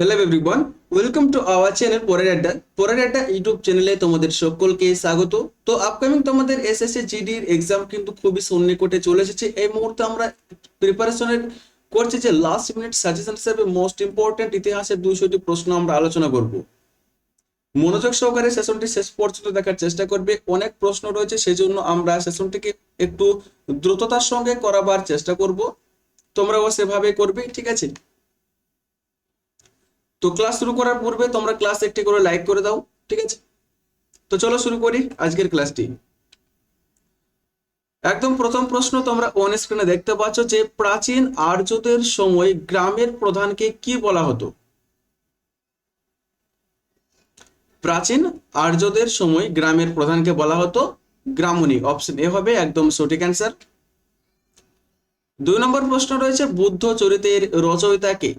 Hello everyone, welcome to our channel পরের আড্ডা YouTube চ্যানেলে তোমাদের সকলকে স্বাগত। তো আপকামিং তোমাদের এসএসসি জিডির এক্সাম কিন্তু খুবই সন্নিকটে চলে এসেছে। এই মুহূর্তে আমরা প্রিপারেশনের করছি যে লাস্ট মিনিট সাজেশন হিসেবে মোস্ট ইম্পর্টেন্ট ইতিহাসের 200টি প্রশ্ন আমরা আলোচনা করব। মনোযোগ সহকারে সেশনটি শেষ পর্যন্ত দেখার চেষ্টা করবে। অনেক প্রশ্ন রয়েছে, সেজন্য আমরা সেশনটিকে একটু দ্রুততার সঙ্গে করাবার চেষ্টা করব। তোমরাও সেভাবে করবে, ঠিক আছে? তো ক্লাস শুরু করার পূর্বে তোমরা ক্লাস একটি করে লাইক করে দাও, ঠিক আছে? তো চলো শুরু করি আজকের ক্লাসটি। একদম প্রথম প্রশ্ন তোমরা অন স্ক্রিনে দেখতে পাচ্ছ যে প্রাচীন আর্যদের সময় গ্রামের প্রধানকে কি বলা হতো? প্রাচীন আর্যদের সময় গ্রামের প্রধানকে বলা হতো গ্রামণী। অপশন এ হবে একদম সঠিক অ্যান্সার। 2 নম্বর প্রশ্ন রয়েছে বুদ্ধ চরিতের রচয়িতাকে।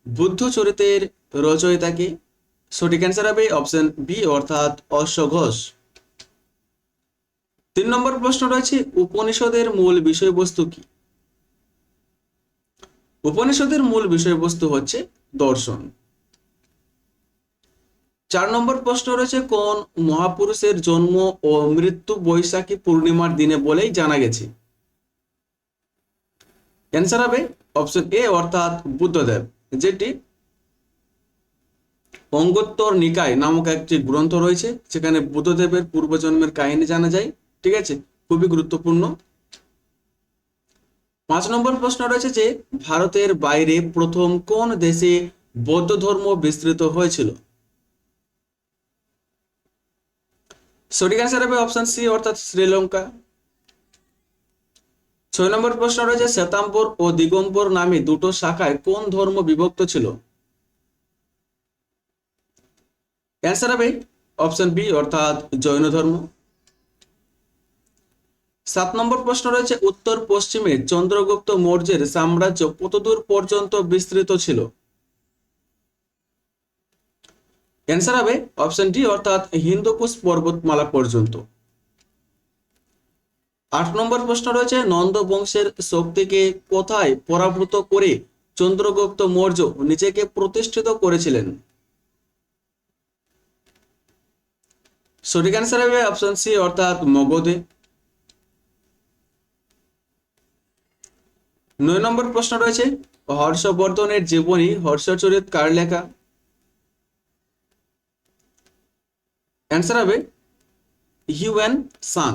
বুদ্ধ চরিতের রচয়িতাকে, সঠিক অ্যান্সার হবে অপশন বি অর্থাৎ অশ্বঘোষ। 3 নম্বর প্রশ্ন রয়েছে উপনিষদের মূল বিষয়বস্তু কি? উপনিষদের মূল বিষয়বস্তু হচ্ছে দর্শন। 4 নম্বর প্রশ্ন রয়েছে কোন মহাপুরুষের জন্ম ও মৃত্যু বৈশাখী পূর্ণিমার দিনে বলেই জানা গেছে? অ্যান্সার হবে অপশন এ অর্থাৎ বুদ্ধদেব, যেটি অঙ্গোত্তর নিকায় নামক একটি গ্রন্থ রয়েছে, সেখানে বুদ্ধদেবের পূর্বজন্মের কাহিনী জানা যায়, ঠিক আছে? খুবই গুরুত্বপূর্ণ। 5 নম্বর প্রশ্ন রয়েছে যে ভারতের বাইরে প্রথম কোন দেশে বৌদ্ধ ধর্ম বিস্তৃত হয়েছিল? সঠিক অ্যান্সার হবে অপশন সি অর্থাৎ শ্রীলঙ্কা। 6 নম্বর প্রশ্ন রয়েছে শ্বেতাম্বর ও দিগম্বর নামে দুটো শাখায় কোন ধর্ম বিভক্ত ছিল? অ্যান্সার হবে অপশন বি অর্থাৎ জৈন ধর্ম। 7 নম্বর প্রশ্ন রয়েছে উত্তর পশ্চিমে চন্দ্রগুপ্ত মৌর্যের সাম্রাজ্য কতদূর পর্যন্ত বিস্তৃত ছিল? অ্যান্সার হবে অপশন ডি অর্থাৎ হিন্দুকুশ পর্বতমালা পর্যন্ত। 8 নম্বর প্রশ্ন রয়েছে নন্দ বংশের শক্তিকে কোথায় পরাভূত করে চন্দ্রগুপ্ত মৌর্য নিজেকে প্রতিষ্ঠিত করেছিলেন? সঠিক অ্যান্সার হবে অপশন সি অর্থাৎ মগধে। 9 নম্বর প্রশ্ন রয়েছে হর্ষবর্ধনের জীবনী হর্ষচরিত কার লেখা? অ্যান্সার হবে হিউয়েন সাং,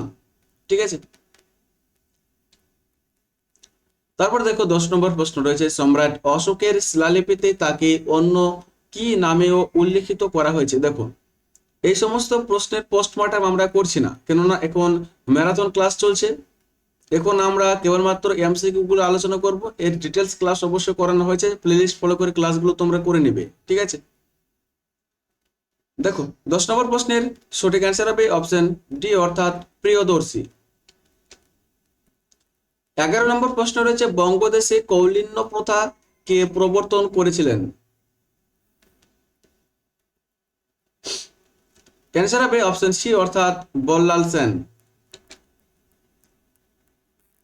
ঠিক আছে? তারপর দেখো 10 নম্বর প্রশ্ন রয়েছে সম্রাট অশোকের শিলালিপিতে তাকে অন্য কি নামেও উল্লেখিত করা হয়েছে? দেখো, এই সমস্ত প্রশ্নের পোস্টমর্টম আমরা করছি না, কেননা এখন ম্যারাথন ক্লাস চলছে। এখন আমরা কেবলমাত্র এমসিকিউ গুলো আলোচনা করব। এর ডিটেলস ক্লাস অবশ্যই করানো হয়েছে, প্লেলিস্ট ফলো করে ক্লাসগুলো তোমরা করে নিবে, ঠিক আছে? দেখো, 10 নম্বর প্রশ্নের সঠিক অ্যান্সার হবে অপশন ডি অর্থাৎ প্রিয়দর্শী। 11 নম্বর প্রশ্ন রয়েছে বঙ্গদেশে কৌলিন্য প্রথা কে প্রবর্তন করেছিলেন? অ্যান্সার হবে অপশন সি অর্থাৎ বল্লাল সেন।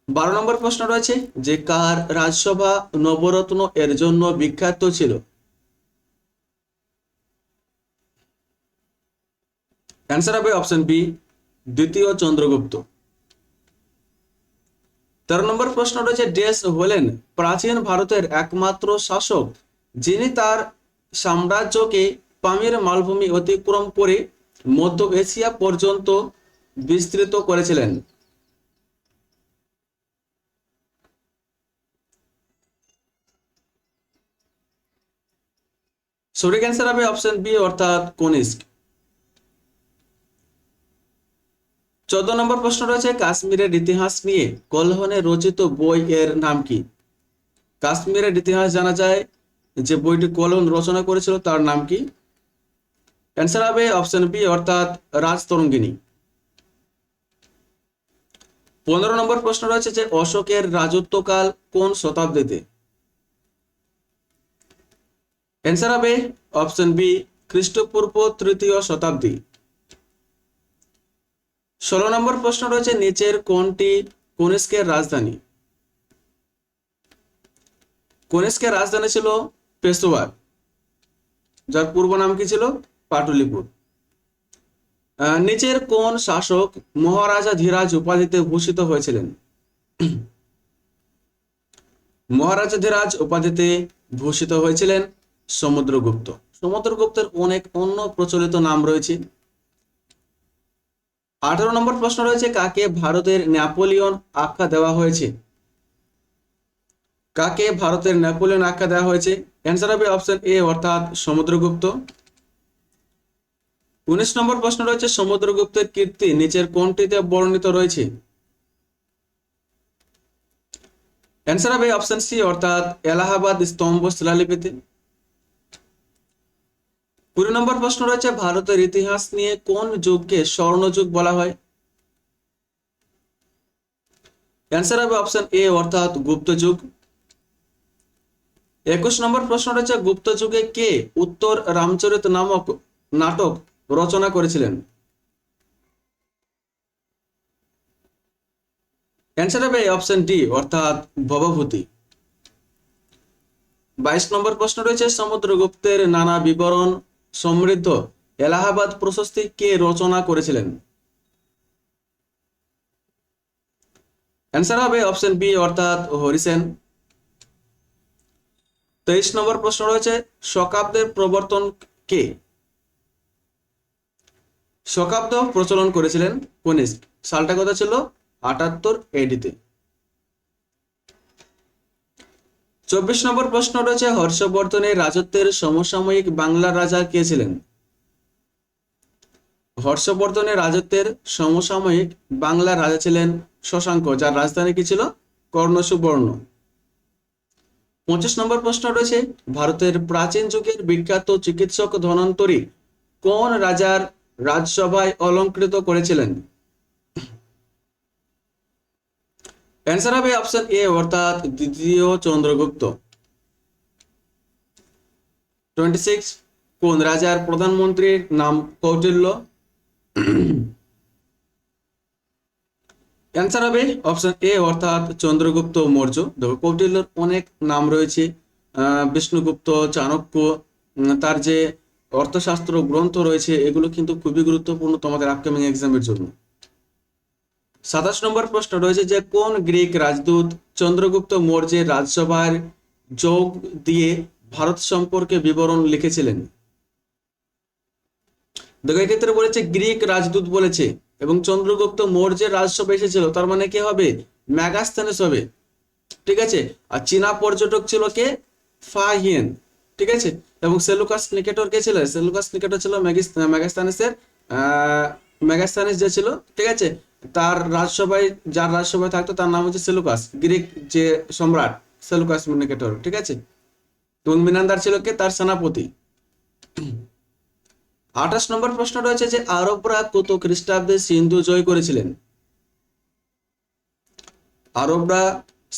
12 নম্বর প্রশ্ন রয়েছে যে কার রাজসভা নবরত্ন এর জন্য বিখ্যাত ছিল? অ্যান্সার হবে অপশন বি দ্বিতীয় চন্দ্রগুপ্ত। 13 নম্বর প্রশ্ন রয়েছে ডেস হলেন প্রাচীন ভারতের একমাত্র শাসক যিনি তার সাম্রাজ্যকে পামির মালভূমি অতিক্রম করে মধ্য এশিয়া পর্যন্ত বিস্তৃত করেছিলেন? সঠিক অ্যান্সার হবে অপশন বি অর্থাৎ কনিষ্ক। 14 নম্বর প্রশ্ন রয়েছে কাশ্মীরের ইতিহাস নিয়ে কলহনে রচিত বই এর নাম কি? কাশ্মীরের ইতিহাস জানা যায় যে বইটি কলহন রচনা করেছিল তার নাম কি? অ্যান্সার হবে অপশন বি অর্থাৎ রাজতরঙ্গিনী। 15 নম্বর প্রশ্ন রয়েছে যে অশোকের রাজত্বকাল কোন শতাব্দীতে? অ্যান্সার হবে অপশন বি খ্রিস্টপূর্ব 3য় শতাব্দী। 16 নম্বর প্রশ্ন রয়েছে নিচের কোনটি কনিষ্কের রাজধানী? কনিষ্কের রাজধানী ছিল পেশোয়ার, যার পূর্ব নাম কি ছিল? পাটলিপুত্র। নিচের কোন শাসক মহারাজা ধীরাজ উপাধিতে ভূষিত হয়েছিলেন? মহারাজা ধীরাজ উপাধিতে ভূষিত হয়েছিলেন সমুদ্রগুপ্ত। সমুদ্রগুপ্তের অনেক অন্য প্রচলিত নাম রয়েছে। 18 নম্বর প্রশ্ন রয়েছে, কাকে ভারতের নেপোলিয়ন আখ্যা দেওয়া হয়েছে? কাকে ভারতের নেপোলিয়ন আখ্যা দেওয়া হয়েছে? অ্যান্সার হবে অপশন এ অর্থাৎ সমুদ্রগুপ্ত। 19 নম্বর প্রশ্ন রয়েছে, সমুদ্রগুপ্তের কীর্তি নিচের কোনটিতে বর্ণিত রয়েছে? অ্যান্সার হবে অপশন সি অর্থাৎ এলাহাবাদ স্তম্ভ শিলালিপিতে। 20 নম্বর প্রশ্ন রয়েছে, ভারতের ইতিহাস নিয়ে কোন যুগকে স্বর্ণযুগ বলা হয়? অ্যান্সার হবে অপশন এ অর্থাৎ গুপ্ত যুগ। 21 নম্বর প্রশ্ন রয়েছে, গুপ্ত যুগে কে উত্তর রামচরিত নামক নাটক রচনা করেছিলেন? অ্যান্সার হবে অপশন ডি অর্থাৎ ভবভূতি। 22 নম্বর প্রশ্ন রয়েছে, সমুদ্রগুপ্তের নানা বিবরণ সমৃদ্ধ এলাহাবাদ প্রশস্তি কে রচনা করেছিলেন? অ্যান্সার হবে অপশন বি অর্থাৎ হরিসেন। 23 নম্বর প্রশ্ন রয়েছে, শকাব্দের প্রবর্তন কে? শকাব্দ প্রচলন করেছিলেন কনিষ্ক। সালটা কত ছিল? 78 এডিতে। 24 নম্বর প্রশ্ন রয়েছে, হর্ষবর্ধনের রাজত্বের সমসাময়িক বাংলার রাজা কে ছিলেন? হর্ষবর্ধনের রাজত্বের সমসাময়িক বাংলার রাজা ছিলেন শশাঙ্ক, যার রাজধানী কি ছিল? কর্ণসুবর্ণ। 25 নম্বর প্রশ্ন রয়েছে, ভারতের প্রাচীন যুগের বিখ্যাত চিকিৎসক ধন্বন্তরী কোন রাজার রাজসভায় অলঙ্কৃত করেছিলেন? অ্যান্সার হবে অপশন এ অর্থাৎ দ্বিতীয় চন্দ্রগুপ্ত। 26, কোন রাজার প্রধানমন্ত্রীর নাম কৌটিল্য? অ্যান্সার হবে অপশন এ অর্থাৎ চন্দ্রগুপ্ত মৌর্য। দেখো কৌটিল্যর অনেক নাম রয়েছে, বিষ্ণুগুপ্ত, চাণক্য, তার যে অর্থশাস্ত্র গ্রন্থ রয়েছে এগুলো কিন্তু খুবই গুরুত্বপূর্ণ তোমাদের আপকামিং এক্সামের জন্য। 27 নম্বর প্রশ্ন রয়েছে যে কোন গ্রিক রাজদূত চন্দ্রগুপ্ত মৌর্যের রাজসভার যোগ দিয়ে ভারত সম্পর্কে বিবরণ লিখেছিলেন? দেখো এক্ষেত্রে বলেছে গ্রিক রাজদূত বলেছে এবং চন্দ্রগুপ্ত মৌর্যের রাজসভা এসেছিল, তার মানে কি হবে? মেগাস্থানেস হবে। ঠিক আছে, আর চীনা পর্যটক ছিল কে? ফাহিয়েন। ঠিক আছে, এবং সেলুকাস নিকেটর কে ছিল? সেলুকাস নিকেটর ছিল মেগাস্থানেসের মেগাস্থানেস যে ছিল, ঠিক আছে, তার রাজসভায়, যার রাজসভায় থাকতো তার নাম হচ্ছে সেলুকাস, গ্রিক যে সম্রাট সেলুকাস নিকেটর। ঠিক আছে, এবং মিনান্দার ছিল কে? তার সেনাপতি। 28 নম্বর প্রশ্ন রয়েছে যে আরবরা কত খ্রিস্টাব্দে সিন্ধু জয় করেছিলেন? আরবরা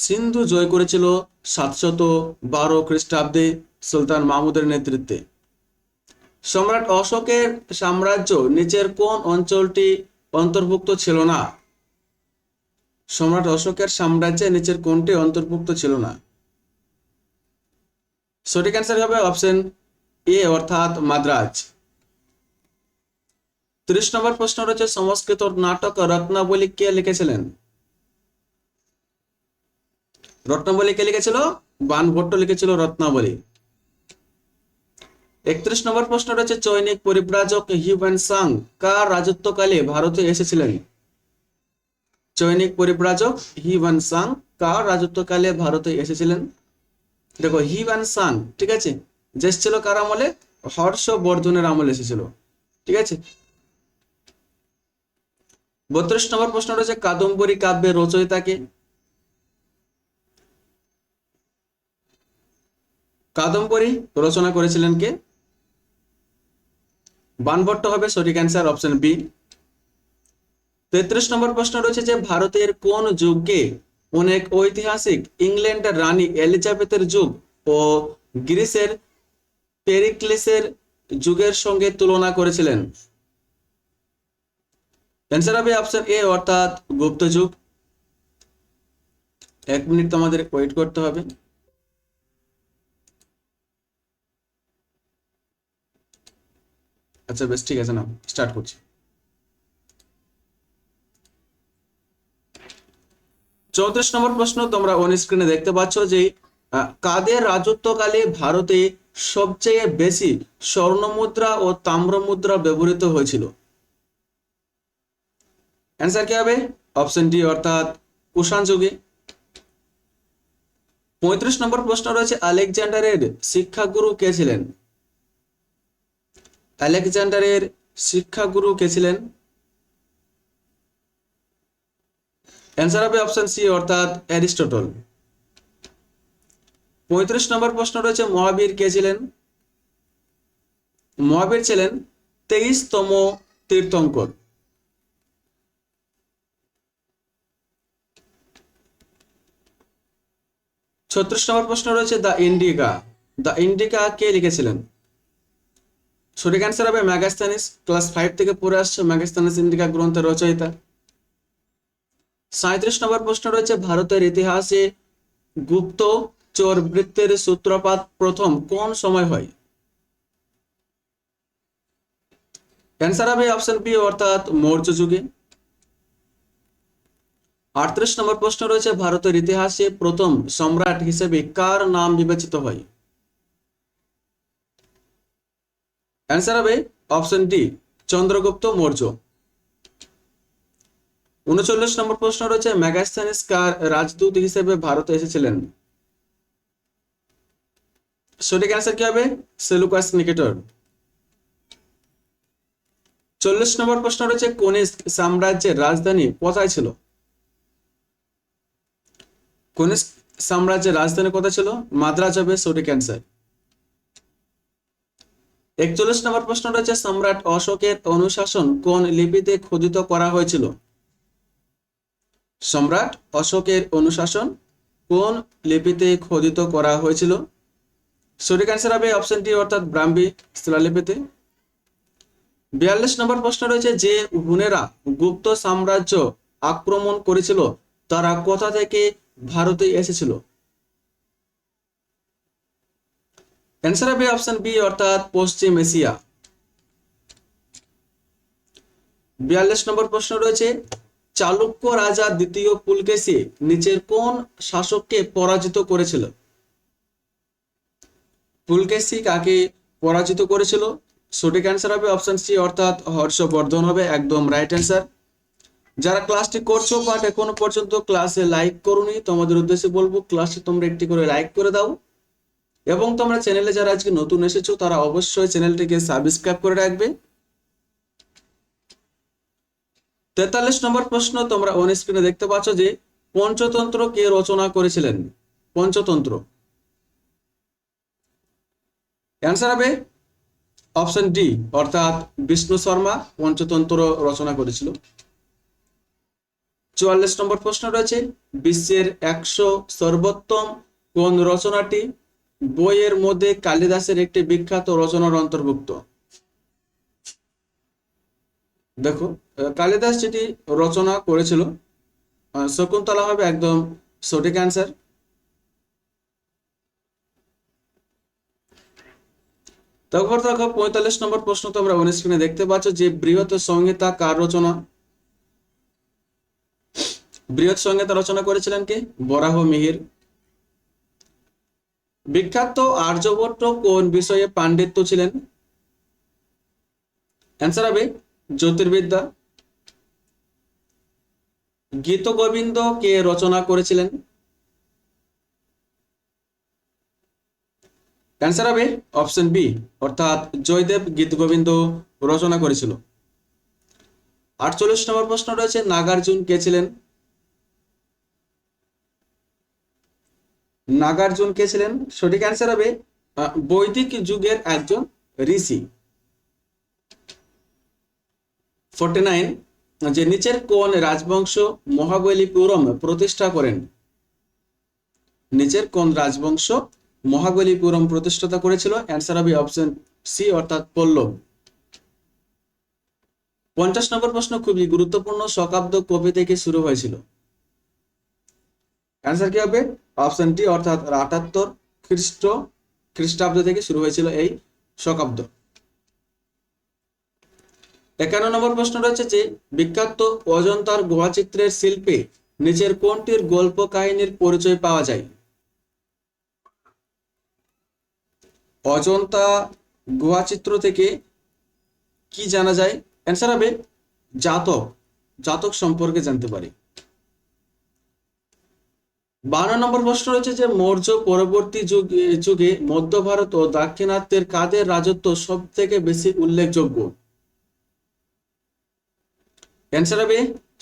সিন্ধু জয় করেছিল 712 খ্রিস্টাব্দে সুলতান মাহমুদের নেতৃত্বে। সম্রাট অশোকের সাম্রাজ্য নিচের কোন অঞ্চলটি অন্তর্ভুক্ত ছিল না? সম্রাট অশোকের সাম্রাজ্যে নিচের কোনটি অন্তর্ভুক্ত ছিল না? সঠিক অ্যান্সার হবে অপশন এ অর্থাৎ মাদ্রাজ। 30 নম্বর প্রশ্ন রয়েছে, সংস্কৃত নাটক রত্নাবলী কে লিখেছিলেন? রত্নাবলী কে লিখেছিল? বাণভট্ট লিখেছিল রত্নাবলী। 31 নম্বর প্রশ্ন রয়েছে, চৈনিক পরিব্রাজক হিউয়েন-সাং কার রাজত্বকালে ভারতে এসেছিলেন? চৈনিক পরিব্রাজক হিউয়েন-সাং কার রাজত্বকালে ভারতে এসেছিলেন? দেখো হিউয়েন-সাং, ঠিক আছে, যে এসেছিল কার আমলে? হর্ষবর্ধনের আমলে এসেছিল। ঠিক আছে। 32 নম্বর প্রশ্ন রয়েছে, কাদম্বরী কাব্যের রচয়িতা কে? কাদম্বরী রচনা করেছিলেন কে? বাণভট্ট হবে সঠিক অ্যান্সার অপশন বি। 33 নম্বর প্রশ্ন রয়েছে যে ভারতের কোন যুগকে অনেক ঐতিহাসিক ইংল্যান্ডের রানী এলিজাবেথের যুগ ও গ্রিসের পেরিক্লিসের যুগের সঙ্গে তুলনা করেছিলেন? অ্যান্সার হবে অপশন এ অর্থাৎ গুপ্ত যুগ। 1 মিনিট তোমাদের ওয়েট করতে হবে। আচ্ছা বেশ, ঠিক আছে, না স্টার্ট করছি। 34 নম্বর প্রশ্ন তোমরা অন স্ক্রিনে দেখতে পাচ্ছ যে কাদের রাজত্বকালে ভারতে সবচেয়ে বেশি স্বর্ণ মুদ্রা ও তাম্র মুদ্রা ব্যবহৃত হয়েছিল? অ্যান্সার কি হবে? অপশন ডি অর্থাৎ কুষাণ যুগে। 35 নম্বর প্রশ্ন রয়েছে আলেকজান্ডারের শিক্ষাগুরু কে ছিলেন? আলেকজান্ডারের শিক্ষাগুরু কে ছিলেন? অ্যান্সার হবে অপশন সি অর্থাৎ অ্যারিস্টটল। 35 নম্বর প্রশ্ন রয়েছে মহাবীর কে ছিলেন? মহাবীর ছিলেন 23তম তীর্থঙ্কর। 36 নম্বর প্রশ্ন রয়েছে দ্য ইন্ডিকা কে লিখেছিলেন? সঠিক অ্যান্সার হবে ম্যাগাস্থানিস। ক্লাস 5 থেকে পড়ে আসছে ম্যাগাস্থানিস ইন্ডিকা গ্রন্থের রচয়িতা। 37 নম্বর প্রশ্ন রয়েছে ভারতের ইতিহাসে গুপ্ত চোর বৃত্তের সূত্রপাত প্রথম কোন সময় হয়? অ্যান্সার হবে অপশন বি অর্থাৎ মৌর্য যুগে। 38 নম্বর প্রশ্ন রয়েছে ভারতের ইতিহাসে প্রথম সম্রাট হিসেবে কার নাম বিবেচিত হয়? অ্যান্সার হবে অপশন ডি চন্দ্রগুপ্ত মৌর্য। 39 নম্বর প্রশ্ন রয়েছে ম্যাগাস্থানিস কার রাজদূত হিসেবে ভারতে এসেছিলেন? সঠিক অ্যান্সার কি হবে? সেলুকাস নিকেটর। 40 নম্বর প্রশ্ন রয়েছে কনিষ্ক সাম্রাজ্যের রাজধানী কোথায় ছিল? কনিষ্ক সাম্রাজ্যের রাজধানী কোথায় ছিল? মাদ্রাজ হবে সঠিক অ্যান্সার। 41 নম্বর প্রশ্ন রয়েছে সম্রাট অশোকের অনুশাসন কোন লিপিতে খোদিত করা হয়েছিল? সম্রাট অশোকের অনুশাসন কোন লিপিতে খোদিত করা হয়েছিল? সঠিক অ্যান্সার হবে অপশন ডি অর্থাৎ ব্রাহ্মী শিলালিপিতে। 42 নম্বর প্রশ্ন রয়েছে যে হুনেরা গুপ্ত সাম্রাজ্য আক্রমণ করেছিল তারা কোথা থেকে ভারতে এসেছিল? অ্যান্সার হবে অপশন বি অর্থাৎ পশ্চিম এশিয়া। 42 নম্বর প্রশ্ন রয়েছে চালুক্য রাজা দ্বিতীয় পুলকেশী নিচের কোন শাসককে পরাজিত করেছিল? পুলকেশী কাকে পরাজিত করেছিল? সঠিক অ্যান্সার হবে অপশন সি অর্থাৎ হর্ষবর্ধন হবে একদম রাইট অ্যান্সার। যারা ক্লাসটি করছো বাট এখনো পর্যন্ত ক্লাসে লাইক করোনি, তোমাদের উদ্দেশ্যে বলবো ক্লাসে তোমরা একটি করে লাইক করে দাও এবং তোমরা চ্যানেলে যারা আজকে নতুন এসেছো তারা অবশ্যই চ্যানেলটিকে সাবস্ক্রাইব করে রাখবে। 43 নম্বর প্রশ্ন তোমরা অন স্ক্রিনে দেখতে পাচ্ছ যে পঞ্চতন্ত্র কে রচনা করেছিলেন? পঞ্চতন্ত্র অ্যান্সার হবে অপশন ডি অর্থাৎ বিষ্ণু শর্মা পঞ্চতন্ত্র রচনা করেছিল। 44 নম্বর প্রশ্ন রয়েছে বিশ্বের 100 সর্বোত্তম কোন রচনাটি বইয়ের মধ্যে কালিদাসের একটি বিখ্যাত রচনার অন্তর্ভুক্ত? দেখো কালিদাস যেটি রচনা করেছিল শকুন্তলা হবে একদম সঠিক অ্যান্সার। তারপর দেখো 45 নম্বর প্রশ্ন তোমরা অন স্ক্রিনে দেখতে পাচ্ছ যে বৃহৎ সংহিতা কার রচনা? বৃহৎ সংহিতা রচনা করেছিলেন কে? বরাহ মিহির। বিখ্যাত আর্যভট্ট কোন বিষয়ে পাণ্ডিত্য ছিলেন? অ্যান্সার হবে জ্যোতির্বিদ্যা। গীত গোবিন্দ কে রচনা করেছিলেন? অ্যান্সার হবে অপশন বি অর্থাৎ জয়দেব গীত গোবিন্দ রচনা করেছিল। 48 নম্বর প্রশ্ন রয়েছে নাগার্জুন কে ছিলেন? নাগার্জুন কে ছিলেন? সঠিক অ্যান্সার হবে বৈদিক যুগের একজন ঋষি। 49 যে নিচের কোন রাজবংশ মহাবলীপুরম প্রতিষ্ঠা করেন? নিচের কোন রাজবংশ মহাবলীপুরম প্রতিষ্ঠাতা করেছিল? অ্যান্সার হবে অপশন সি অর্থাৎ পল্লব। 50 নম্বর প্রশ্ন খুবই গুরুত্বপূর্ণ শকাব্দ কবে থেকে শুরু হয়েছিল? অ্যান্সার কি হবে? অপশন ডি অর্থাৎ 78 খ্রিস্টাব্দ থেকে শুরু হয়েছিল এই শকাব্দ। 51 নম্বর প্রশ্ন রয়েছে যে বিখ্যাত অজন্তার গুহাচিত্রের শিল্পে নিচের কোনটির গল্প কাহিনীর পরিচয় পাওয়া যায়? অজন্তা গুহাচিত্র থেকে কি জানা যায়? অ্যান্সার হবে জাতক। জাতক সম্পর্কে জানতে পারি। 52 নম্বর প্রশ্ন রয়েছে যে মৌর্য পরবর্তী যুগে মধ্য ভারত ও দাক্ষিণাত্যের কাদের রাজত্ব সব থেকে বেশি উল্লেখযোগ্য? অ্যান্সার হবে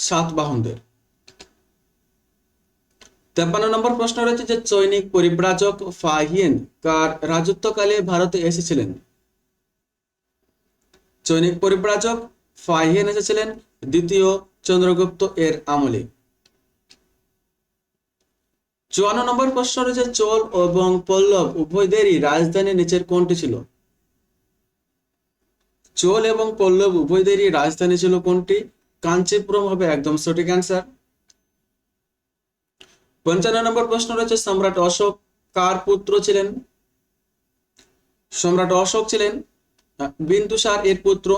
সাতবাহনদের। 53 নম্বর প্রশ্ন রয়েছে যে চৈনিক পরিব্রাজক ফাহিয়েন কার রাজত্বকালে ভারতে এসেছিলেন? চৈনিক পরিব্রাজক ফাহিয়েন এসেছিলেন দ্বিতীয় চন্দ্রগুপ্ত এর আমলে। 54 নম্বর প্রশ্ন রয়েছে চোল এবং পল্লব উভয়দেরই রাজধানী নিচের কোনটি ছিল? চোল এবং পল্লব উভয়দেরই রাজধানী ছিল কোনটি? কাঞ্চীপুরম হবে একদম সঠিক অ্যান্সার। 55 নম্বর প্রশ্ন রয়েছে সম্রাট অশোক কার পুত্র ছিলেন? সম্রাট অশোক ছিলেন বিন্দুসার এর পুত্র।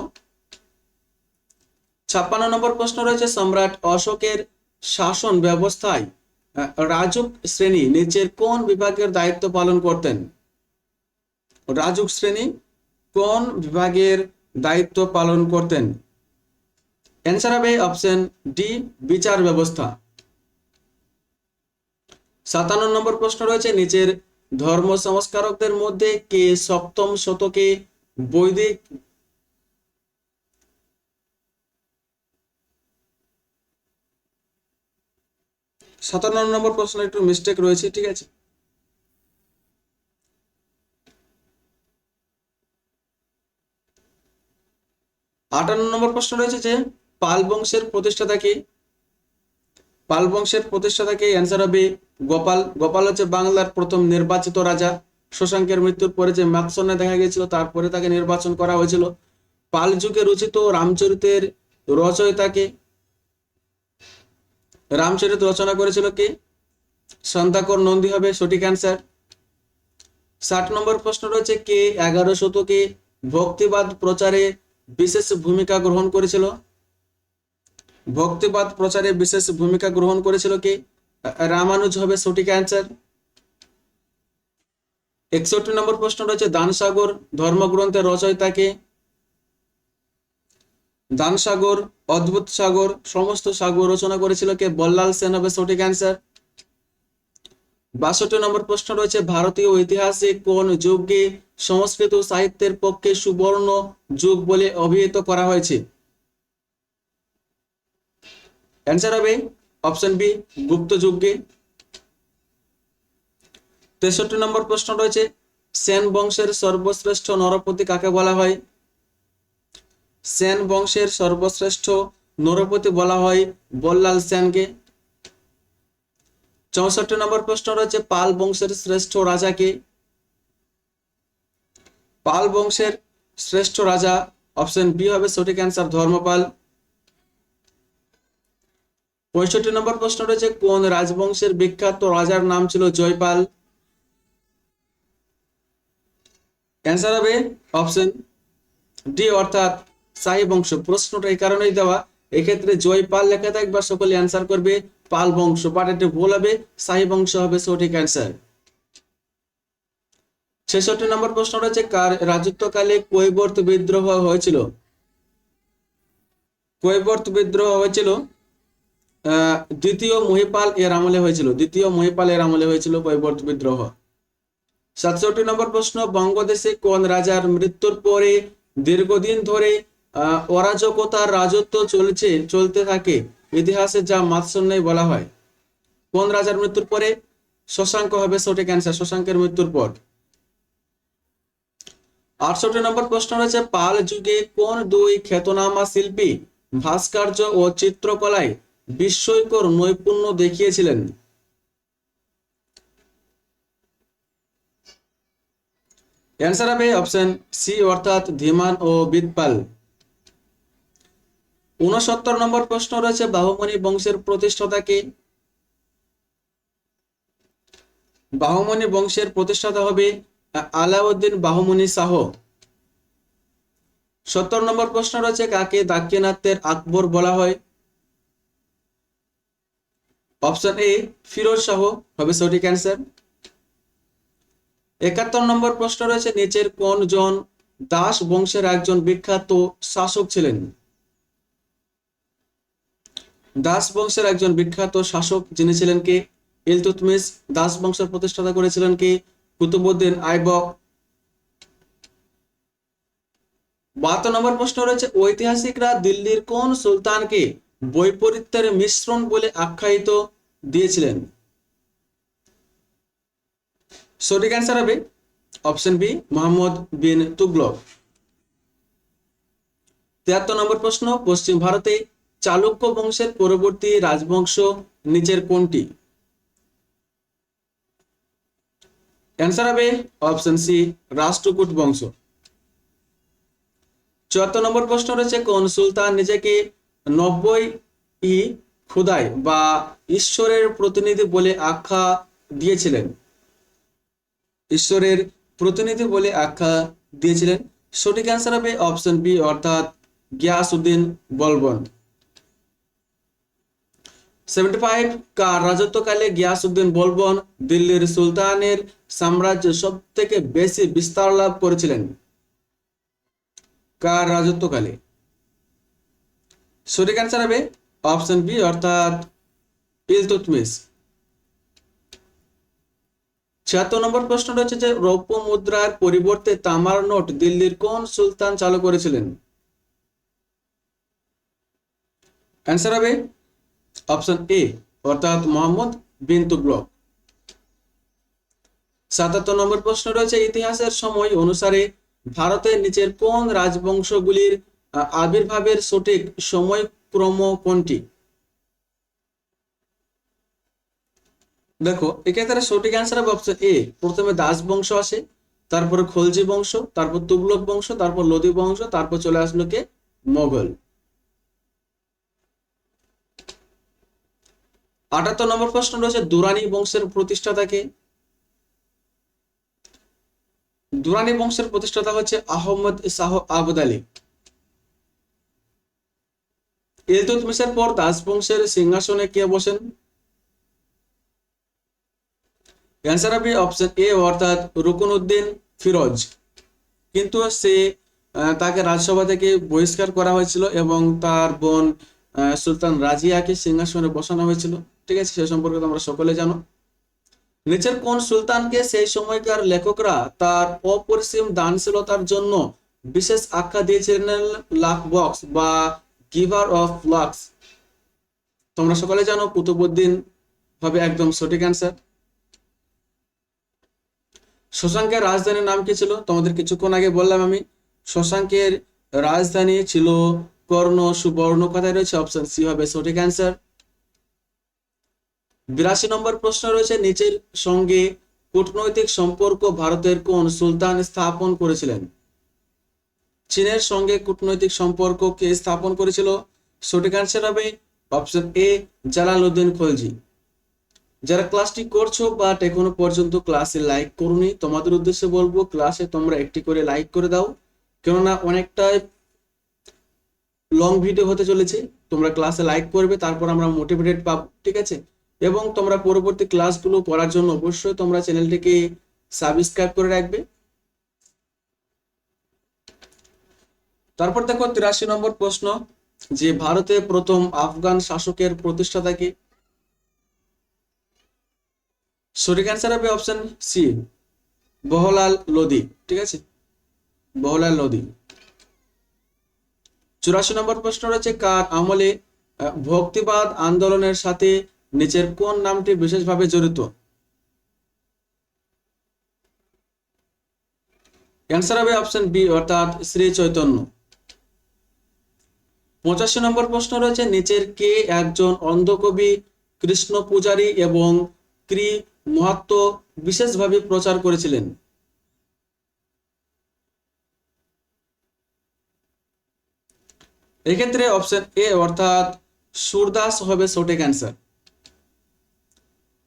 56 নম্বর প্রশ্ন রয়েছে সম্রাট অশোকের শাসন ব্যবস্থায় রাজুক শ্রেণী নিচের কোন বিভাগের দায়িত্ব পালন করতেন? রাজুক শ্রেণী কোন বিভাগের দায়িত্ব পালন করতেন? অ্যান্সার হবে অপশন ডি বিচার ব্যবস্থা। 57 নম্বর প্রশ্ন রয়েছে নিচের ধর্ম সংস্কারকদের মধ্যে কে সপ্তম শতকে বৈদিক সাতান্ন নম্বর প্রশ্ন একটু মিস্টেক রয়েছে, ঠিক আছে। 58 নম্বর প্রশ্ন রয়েছে যে পাল বংশের প্রতিষ্ঠাতা কে? পাল বংশের প্রতিষ্ঠাতা কে? অ্যান্সার হবে গোপাল। গোপাল হচ্ছে বাংলার প্রথম নির্বাচিত রাজা। শশাঙ্কের মৃত্যুর পরে যে ম্যাকসনে দেখা গিয়েছিল তারপরে তাকে নির্বাচন করা হয়েছিল। পাল যুগে রচিত রামচরিতের রচয়িতাকে? রামচরিত রচনা করেছিল কে? সন্তাকর নন্দী হবে সঠিক অ্যান্সার। 60 নম্বর প্রশ্ন রয়েছে কে 11 শতকে ভক্তিবাদ প্রচারে বিশেষ ভূমিকা গ্রহণ করেছিল? ভক্তিবাদ প্রচারে বিশেষ ভূমিকা গ্রহণ করেছিল কে? রামানুজ হবে সঠিক অ্যান্সার। 61 নম্বর প্রশ্ন রয়েছে দানসাগর ধর্মগ্রন্থের রচয়িতা কে? দানসাগর, অদ্ভুত সাগর, সমস্ত সাগর রচনা করেছিল কে? বল্লাল সেন হবে সঠিক অ্যান্সার। 62 নম্বর প্রশ্ন রয়েছে ভারতীয় ইতিহাসে কোন যুগকে সংস্কৃত সাহিত্যের পক্ষে সুবর্ণ যুগ বলে অভিহিত করা হয়েছে? অ্যান্সার হবে অপশন বি গুপ্ত যুগকে। 63 নম্বর প্রশ্ন রয়েছে সেন বংশের সর্বশ্রেষ্ঠ নরপতি কাকে বলা হয়? সেন বংশের সর্বশ্রেষ্ঠ নরপতি বলা হয় বল্লাল সেনকে। 64 নম্বর প্রশ্ন রয়েছে পাল বংশের শ্রেষ্ঠ রাজা কে? পাল বংশের শ্রেষ্ঠ রাজা অপশন বি হবে সঠিক অ্যান্সার ধর্মপাল। 65 নম্বর প্রশ্ন রয়েছে কোন রাজবংশের বিখ্যাত রাজার নাম ছিল জয়পাল? অ্যান্সার হবে অপশন ডি অর্থাৎ শাহী বংশ। প্রশ্নটা এই কারণেই দেওয়া, এক্ষেত্রে জয়পাল লেখা থাকবে সকলে অ্যান্সার করবে পাল বংশ, বাট এটা ভুল হবে, শাহী বংশ হবে সঠিক অ্যান্সার। 66 নম্বর প্রশ্ন রয়েছে কার রাজত্বকালে কৈবর্ত বিদ্রোহ হয়েছিল? কৈবর্ত বিদ্রোহ হয়েছিল দ্বিতীয় মহিপাল এর আমলে হয়েছিল। দ্বিতীয় মহিপাল এর আমলে হয়েছিল কৈবর্ত বিদ্রোহ। 67 নম্বর প্রশ্ন বঙ্গদেশে কোন রাজার মৃত্যুর পরে দীর্ঘদিন ধরে অরাজকতার রাজত্ব চলতে থাকে ইতিহাসে যা মাৎসন্যায় বলা হয়? কোন রাজার মৃত্যুর পরে? শশাঙ্ক হবে সঠিক অ্যান্সার, শশাঙ্কের মৃত্যুর পর। 68 নম্বর প্রশ্ন রয়েছে পাল যুগে কোন দুই খ্যাতনামা শিল্পী ভাস্কর্য ও চিত্রকলায় বিস্ময়কর নৈপুণ্য দেখিয়েছিলেন? অ্যান্সার হবে অপশন সি অর্থাৎ ধীমান ও বিদপাল। 69 নম্বর প্রশ্ন রয়েছে বাহুমনি বংশের প্রতিষ্ঠাতা কে? বাহুমনি বংশের প্রতিষ্ঠাতা হবে আলাউদ্দিন বাহুমনি শাহ। 70 নম্বর প্রশ্ন রয়েছে কাকে দাক্ষিণাত্যের আকবর বলা হয়? অপশন এ ফিরোজ শাহ হবে সঠিক অ্যান্সার। 71 নম্বর প্রশ্ন রয়েছে নিচের কোন জন দাস বংশের একজন বিখ্যাত শাসক ছিলেন? দাস বংশের একজন বিখ্যাত শাসক যিনি ছিলেন কে? ইলতুৎমিশ। দাস বংশের প্রতিষ্ঠাতা করেছিলেন কে? কুতুবউদ্দিন আইবক। 72 নম্বর প্রশ্ন রয়েছে ঐতিহাসিকরা দিল্লির কোন সুলতানকে বৈপরীত্যের মিশ্রণ বলে আখ্যায়িত দিয়েছিলেন? সঠিক অ্যান্সার হবে অপশন বি মোহাম্মদ বিন তুগলক। 73 নম্বর প্রশ্ন পশ্চিম ভারতে চালুক্য বংশের পরবর্তী রাজবংশ নিচের কোনটি? অ্যান্সার হবে অপশন সি রাষ্ট্রকূট বংশ। 74 নম্বর প্রশ্ন রয়েছে কোন সুলতান নিজেকে 90 খুদাই বা ঈশ্বরের প্রতিনিধি বলে আখ্যা দিয়েছিলেন? ঈশ্বরের প্রতিনিধি বলে আখ্যা দিয়েছিলেন। সঠিক অ্যান্সার হবে অপশন বি অর্থাৎ গিয়াসউদ্দিন বলবন। 75 কার রাজত্বকালে গিয়াসউদ্দিন বলবন দিল্লির সুলতানের সাম্রাজ্য সব থেকে বেশি বিস্তার লাভ করেছিলেন? কার রাজত্বকালে? সঠিক অ্যান্সার হবে অপশন বি অর্থাৎ ইলতুৎমিশ। 76 নম্বর প্রশ্ন রয়েছে যে রৌপ্য মুদ্রার পরিবর্তে তামার নোট দিল্লির কোন সুলতান চালু করেছিলেন? অ্যান্সার হবে অপশন এ অর্থাৎ মোহাম্মদ বিন তুগলক। 77 নম্বর প্রশ্ন রয়েছে ইতিহাসের সময় অনুসারে ভারতের নিচের কোন রাজবংশগুলির আবির্ভাবের সঠিক সময়ক্রম কোনটি? দেখো এক্ষেত্রে সঠিক অ্যান্সার হবে অপশন এ প্রথমে দাস বংশ আসে, তারপরে খলজি বংশ, তারপর তুগলক বংশ, তারপর লোদি বংশ, তারপর চলে আসলো কে? মোগল। 78 নম্বর প্রশ্ন রয়েছে দুরানি বংশের প্রতিষ্ঠাতা কে? দুরানি বংশের প্রতিষ্ঠাতা হচ্ছে আহমদ শাহ আবদালি। ইলতুৎমিশের পর দাস বংশের সিংহাসনে কে বসেন? অ্যান্সার হবে অপশন এ অর্থাৎ রুকনউদ্দিন ফিরোজ। কিন্তু সে তাকে রাজসভা থেকে বহিষ্কার করা হয়েছিল এবং তার বোন সুলতান রাজিয়াকে সিংহাসনে বসানো হয়েছিল। ঠিক আছে, সে সম্পর্কে তোমরা সকলে জানো। নিচের কোন সুলতানকে সেই সময়কার লেখকরা তার অপরিসীম দানশীলতার জন্য বিশেষ আখ্যা দিয়েছিলেন লাক বক্স বা গিভার অফ লাক্স? তোমরা সকলে জানো কুতুবউদ্দিন হবে একদম সঠিক অ্যান্সার। শশাঙ্কের রাজধানীর নাম কি ছিল? তোমাদের কিছুক্ষণ আগে বললাম আমি, শশাঙ্কের রাজধানী ছিল কর্ণ সুবর্ণ। কথায় রয়েছে অপশন সি হবে সঠিক অ্যান্সার। 82 নম্বর প্রশ্ন রয়েছে নিচের সঙ্গে কূটনৈতিক সম্পর্ক ভারতের কোন সুলতান স্থাপন করেছিলেন? চীনের সঙ্গে কূটনৈতিক সম্পর্ক কে স্থাপন করেছিল? সঠিক অ্যান্সার হবে অপশন এ জালালউদ্দিন খলজি। যারা ক্লাসটি করছো বাট এখনো পর্যন্ত ক্লাসে লাইক করোনি, তোমাদের উদ্দেশ্যে বলবো ক্লাসে তোমরা একটি করে লাইক করে দাও, কেননা অনেকটাই লং ভিডিও হতে চলেছে। তোমরা ক্লাসে লাইক করবে, তারপর আমরা মোটিভেটেড পাবো। ঠিক আছে, এবং তোমরা পরবর্তী ক্লাসগুলো করার জন্য অবশ্যই তোমরা চ্যানেলটিকে সাবস্ক্রাইব করে রাখবে। তারপর দেখো 83 নম্বর প্রশ্ন যে ভারতে প্রথম আফগান শাসকের প্রতিষ্ঠাতা কে? সঠিক অ্যান্সার হবে অপশন সি বহলাল লোদি। ঠিক আছে, বহলাল লোদি। 84 নম্বর প্রশ্ন রয়েছে কার আমলে ভক্তিবাদ আন্দোলনের সাথে নিচের কোন নামটি বিশেষভাবে জড়িত? অ্যান্সার হবে অপশন বি অর্থাৎ শ্রী চৈতন্য। 85 নম্বর প্রশ্ন রয়েছে নিচের কে একজন অন্ধকবি কৃষ্ণ পূজারী এবং ক্রি মহাত্ম বিশেষভাবে প্রচার করেছিলেন? এক্ষেত্রে অপশন এ অর্থাৎ সুরদাস হবে সঠিক অ্যান্সার।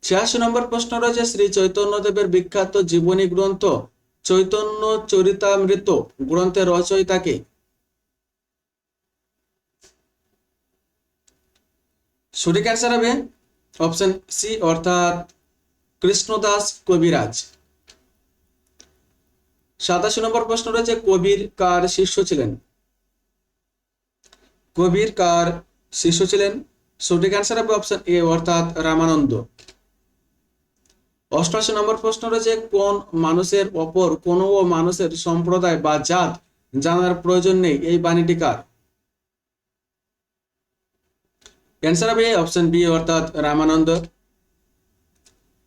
86 নম্বর প্রশ্ন রয়েছে শ্রী চৈতন্যদেবের বিখ্যাত জীবনী গ্রন্থ চৈতন্য চরিতামৃত গ্রন্থের রচয়িতা কে? সঠিক অ্যান্সার হবে অপশন সি অর্থাৎ কৃষ্ণদাস কবিরাজ। 87 নম্বর প্রশ্ন রয়েছে কবির কার শিষ্য ছিলেন? কবির কার শিষ্য ছিলেন? সঠিক অ্যান্সার হবে অপশন এ অর্থাৎ রামানন্দ। 88 নম্বর প্রশ্ন রয়েছে কোন মানুষের অপর কোনো মানুষের সম্প্রদায় বা জাত জানার প্রয়োজন নেই, এই বাণীটি কার? অ্যান্সার হবে অপশন বি অর্থাৎ রামানন্দ।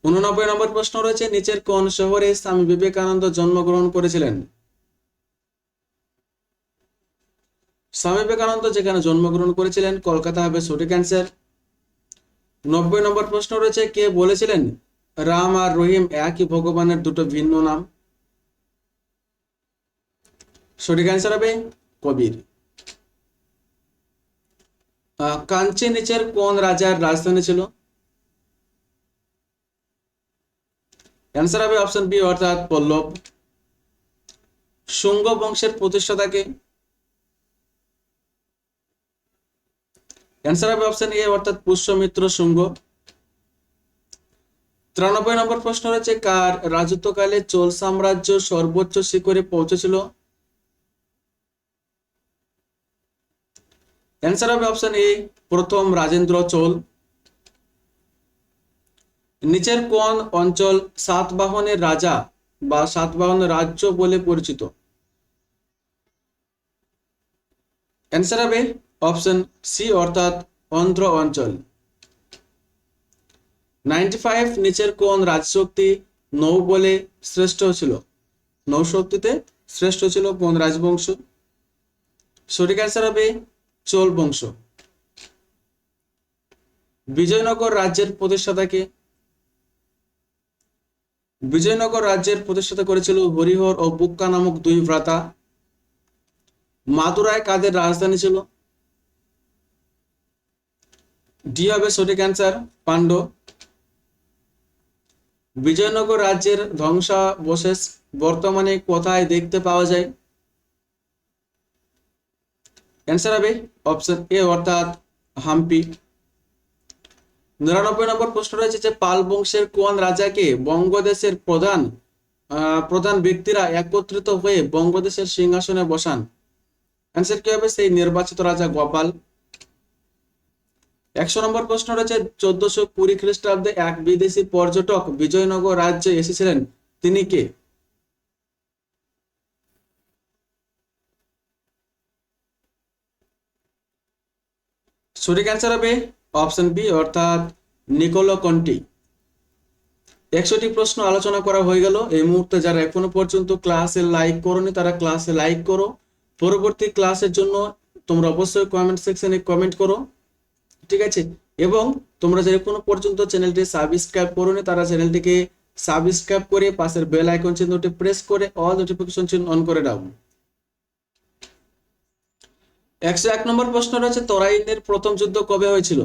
89 নম্বর প্রশ্ন রয়েছে নিচের কোন শহরে স্বামী বিবেকানন্দ জন্মগ্রহণ করেছিলেন? স্বামী বিবেকানন্দ যেখানে জন্মগ্রহণ করেছিলেন কলকাতা হবে সঠিক অ্যান্সার। 90 নম্বর প্রশ্ন রয়েছে কে বলেছিলেন রাম আর রহিম একই ভগবানের দুটো ভিন্ন নাম? সঠিক অ্যান্সার হবে কবির। কাঞ্চি নিচের কোন রাজার রাজধানী ছিল? অ্যান্সার হবে অপশন বি অর্থাৎ পল্লব। শুঙ্গ বংশের প্রতিষ্ঠাতাকে? অ্যান্সার হবে অপশন এ অর্থাৎ পুষ্যমিত্র শুঙ্গ। 93 নম্বর প্রশ্ন রয়েছে কার রাজত্বকালে চোল সাম্রাজ্য সর্বোচ্চ শিখরে পৌঁছেছিল? অ্যান্সার হবে অপশন এ প্রথম রাজেন্দ্র চোল। নিচের কোন অঞ্চল সাতবাহনের রাজা বা সাতবাহন রাজ্য বলে পরিচিত? অ্যান্সার হবে অপশন সি অর্থাৎ অন্ধ্র অঞ্চল। 95 নিচের কোন রাজশক্তি নৌ বলে শ্রেষ্ঠ ছিল? নৌশক্তিতে শ্রেষ্ঠ ছিল কোন রাজবংশ? সঠিক অ্যান্সার হবে চোল বংশ। বিজয়নগর রাজ্যের প্রতিষ্ঠাতাকে? বিজয়নগর রাজ্যের প্রতিষ্ঠাতা করেছিল হরিহর ও বুক্কা নামক দুই ভ্রাতা। মাদুরায় কাদের রাজধানী ছিল? ডি হবে সঠিক অ্যান্সার পাণ্ড। বিজয়নগর রাজ্যের ধ্বংসাবশেষ বর্তমানে কোথায় দেখতে পাওয়া যায়? অ্যান্সার হবে অপশন এ অর্থাৎ হাম্পি। 99 নম্বর প্রশ্ন রয়েছে যে পাল বংশের কোন রাজাকে বঙ্গদেশের প্রধান ব্যক্তিরা একত্রিত হয়ে বঙ্গদেশের সিংহাসনে বসান? অ্যান্সার কি হবে সেই নির্বাচিত রাজা গোপাল। 100 নম্বর প্রশ্ন রয়েছে 1420 খ্রিস্টাব্দে এক বিদেশি পর্যটক বিজয়নগর রাজ্যে এসেছিলেন, তিনি কে? সঠিক অ্যান্সার হবে অপশন বি অর্থাৎ নিকোলো কন্টি। 100টি প্রশ্ন আলোচনা করা হয়ে গেল। এই মুহূর্তে যারা এখনো পর্যন্ত ক্লাসে লাইক করোনি তারা ক্লাসে লাইক করো। পরবর্তী ক্লাসের জন্য তোমরা অবশ্যই কমেন্ট সেকশনে কমেন্ট করো, ঠিক আছে? এবং তোমরা যারা এখনো পর্যন্ত চ্যানেলটি সাবস্ক্রাইব করোনি তারা চ্যানেলটিকে সাবস্ক্রাইব করে পাশের বেল আইকন চিহ্নটি প্রেস করে অল নোটিফিকেশন চিহ্ন অন করে দাও। 101 নম্বর প্রশ্ন রয়েছে তরাইনের প্রথম যুদ্ধ কবে হয়েছিল?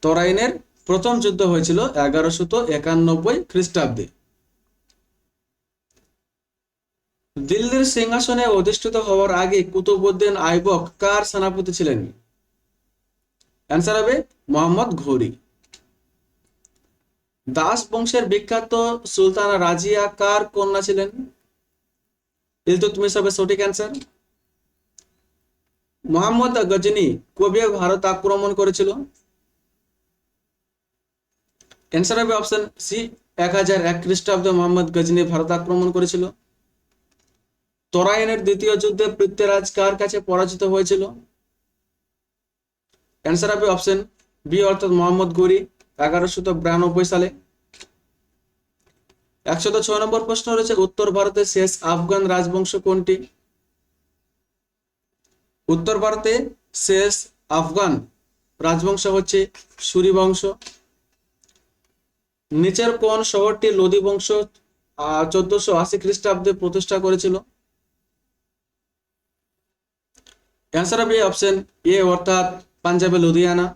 তরাইনের প্রথম যুদ্ধ হয়েছিল 1191 খ্রিস্টাব্দে। দিল্লির সিংহাসনে অধিষ্ঠিত হওয়ার আগে কুতুবউদ্দিন আইবক কার সেনাপতি ছিলেন? অ্যান্সার হবে মোহাম্মদ ঘুরি। দাস বংশের বিখ্যাত সুলতানা রাজিয়া কার কন্যা ছিলেন? ইলতুৎমিশ হবে সঠিক অ্যান্সার। মোহাম্মদ গজনী কবে ভারত আক্রমণ করেছিল? অ্যান্সার হবে অপশন সি 1001 খ্রিস্টাব্দে মোহাম্মদ গজনী ভারত আক্রমণ করেছিল। তরাইনের দ্বিতীয় যুদ্ধে পৃথ্বীরাজ কার কাছে পরাজিত হয়েছিল? অ্যান্সার হবে অপশন বি অর্থাৎ মোহাম্মদ ঘুরি 1192 সালে। 106 নম্বর প্রশ্ন রয়েছে উত্তর ভারতের শেষ আফগান রাজবংশ কোনটি? উত্তর ভারতে শেষ আফগান রাজবংশ হচ্ছে সুরি বংশ। নিচের কোন শহরটি লোদি বংশ 1480 খ্রিস্টাব্দে প্রতিষ্ঠা করেছিল? অ্যান্সার হবে অপশন এ অর্থাৎ পাঞ্জাবে লুধিয়ানা।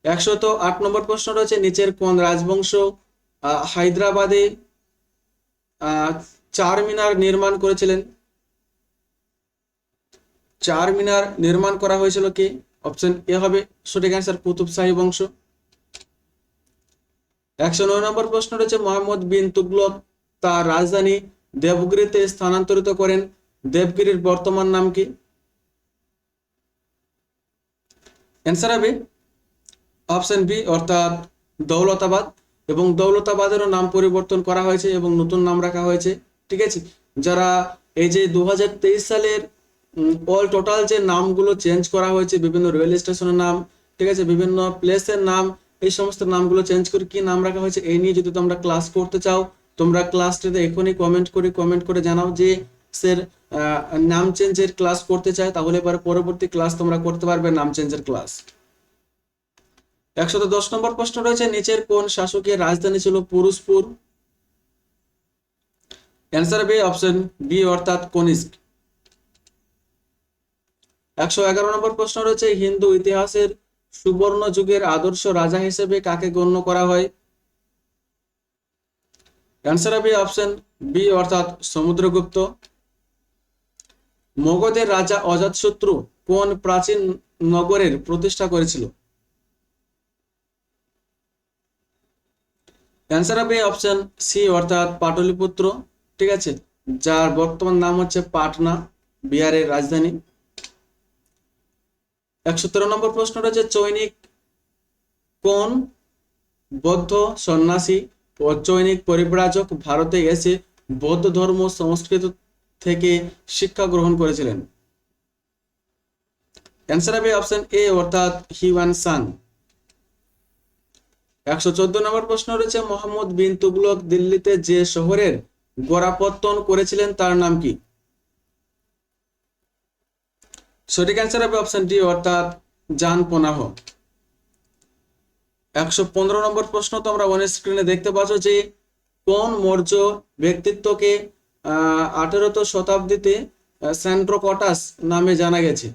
108 নম্বর প্রশ্ন রয়েছে নিচের কোন রাজবংশ হায়দ্রাবাদে চার মিনার নির্মাণ করেছিলেন? চার মিনার নির্মাণ করা হয়েছিল কে? অপশন এ হবে সঠিক অ্যান্সার, কুতুব শাহী বংশ। 109 নম্বর প্রশ্ন রয়েছে, মোহাম্মদ বিন তুগলক তার রাজধানী দেবগিরিতে স্থানান্তরিত করেন, দেবগিরির বর্তমান নাম কি? অ্যান্সার হবে অপশন বি অর্থাৎ দৌলতাবাদ, এবং দৌলতাবাদেরও নাম পরিবর্তন করা হয়েছে এবং নতুন নাম রাখা হয়েছে। ঠিক আছে, যারা এই যে 2023 সালের অল টোটাল যে নামগুলো চেঞ্জ করা হয়েছে, বিভিন্ন রেল স্টেশনের নাম, ঠিক আছে, বিভিন্ন প্লেসের নাম, এই সমস্ত নামগুলো চেঞ্জ করে কি নাম রাখা হয়েছে এই নিয়ে যদি তোমরা ক্লাস করতে চাও, তোমরা ক্লাসটিতে এখনই কমেন্ট করে জানাও যে স্যার নাম চেঞ্জের ক্লাস করতে চায়, তাহলে এবার পরবর্তী ক্লাস তোমরা করতে পারবে নাম চেঞ্জের ক্লাস। 110 নম্বর প্রশ্ন রয়েছে, নিচের কোন শাসকের রাজধানী ছিল পুরুষপুর? অ্যান্সার হবে অপশন বি অর্থাৎ কনিষ্ক। 111 নম্বর প্রশ্ন রয়েছে, হিন্দু ইতিহাসের সুবর্ণ যুগের আদর্শ রাজা হিসেবে কাকে গণ্য করা হয়? অ্যান্সার হবে অপশন বি অর্থাৎ সমুদ্রগুপ্ত। মগধের রাজা অজাতশত্রু কোন প্রাচীন নগরের প্রতিষ্ঠা করেছিল? অ্যান্সার হবে অপশন সি অর্থাৎ পাটলিপুত্র। ঠিক আছে, যার বর্তমান নাম হচ্ছে পাটনা, বিহারের রাজধানী। 113 নম্বর প্রশ্ন রয়েছে, চৈনিক কোন বৌদ্ধ সন্ন্যাসী ও চৈনিক পরিব্রাজক ভারতে এসে বৌদ্ধ ধর্ম সংস্কৃত থেকে শিক্ষা গ্রহণ করেছিলেন? অ্যান্সার হবে অপশন এ অর্থাৎ হিউয়ান সাং। 114 নম্বর প্রশ্ন রয়েছে, মোহাম্মদ বিন তুগলক দিল্লিতে যে শহরের গোড়াপত্তন করেছিলেন তার নাম কি? সঠিক অ্যান্সার হবে অপশন ডি অর্থাৎ জানপনাহ। 115 নম্বর প্রশ্ন তোমরা অন স্ক্রিনে দেখতে পাচ্ছ যে কোন মৌর্য ব্যক্তিত্বকে 18th শতাব্দীতে স্যান্ড্রোকটাস নামে জানা গেছে?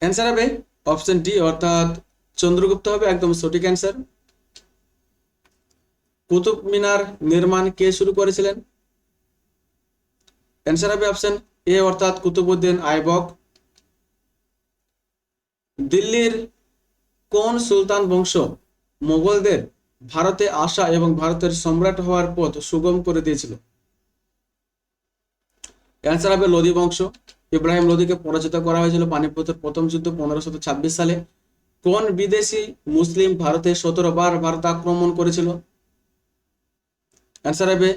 অ্যান্সার হবে অপশন ডি অর্থাৎ চন্দ্রগুপ্ত হবে একদম সঠিক অ্যান্সার। কুতুব মিনার নির্মাণ কে শুরু করেছিলেন? অ্যান্সার হবে অপশন এ অর্থাৎ কুতুবউদ্দিন আইবক। দিল্লির কোন সুলতান বংশ মোগলদের ভারতে আসা এবং ভারতের সম্রাট হওয়ার পথ সুগম করে দিয়েছিল? অ্যান্সার হবে লোদি বংশ। ইব্রাহিম লোদিকে পরাজিত করা হয়েছিল পানিপথের প্রথম যুদ্ধ 1526 সালে। কোন বিদেশি মুসলিম ভারতে 17 বার ভারত আক্রমণ করেছিল? অ্যান্সার হবে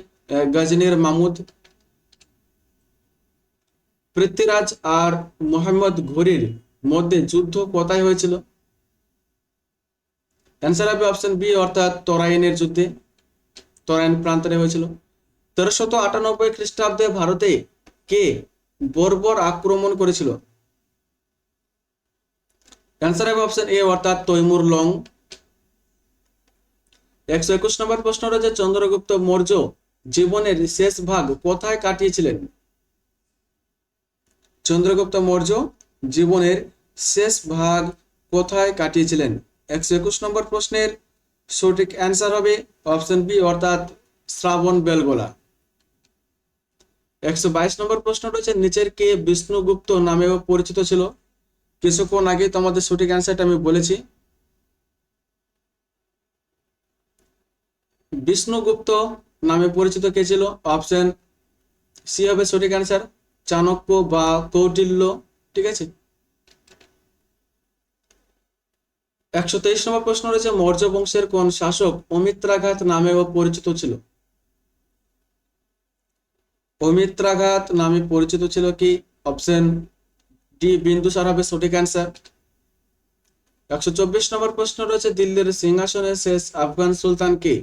গজনীর মামুদ। পৃথ্বীরাজ আর মোহাম্মদ ঘুরির মধ্যে যুদ্ধ কোথায় হয়েছিল? অ্যান্সার হবে অপশন বি অর্থাৎ তরাইনের যুদ্ধে, তরাইন প্রান্তরে হয়েছিল। 1398 খ্রিস্টাব্দে ভারতে কে বর্বর আক্রমণ করেছিল? অ্যান্সার হবে অপশন এ অর্থাৎ তৈমুর লং। 121 নম্বর প্রশ্ন রয়েছে, চন্দ্রগুপ্ত মৌর্য জীবনের শেষ ভাগ কোথায় কাটিয়েছিলেন? চন্দ্রগুপ্ত মৌর্য জীবনের শেষ ভাগ কোথায় কাটিয়েছিলেন? 121 নম্বর প্রশ্নের সঠিক অ্যান্সার হবে অপশন বি অর্থাৎ শ্রাবণ বেলগোলা। 122 নম্বর প্রশ্ন রয়েছে, নিচের কে বিষ্ণুগুপ্ত নামেও পরিচিত ছিল? কিছুক্ষণ আগে তোমাদের সঠিক অ্যান্সারটা আমি বলেছি। বিষ্ণুগুপ্ত নামে পরিচিত কে ছিল? অপশন সি হবে সঠিক অ্যান্সার, চাণক্য বা কৌটিল্য। ঠিক আছে, 123 নম্বর প্রশ্ন রয়েছে, মৌর্য বংশের কোন শাসক অমিত্রাঘাত নামেও পরিচিত ছিল? অমিত্রাঘাত নামে পরিচিত ছিল কি? অপশন ডি বিন্দুসার হবে সঠিক অ্যান্সার। 124 নম্বর প্রশ্ন রয়েছে, দিল্লির সিংহাসনের শেষ আফগান সুলতান কে?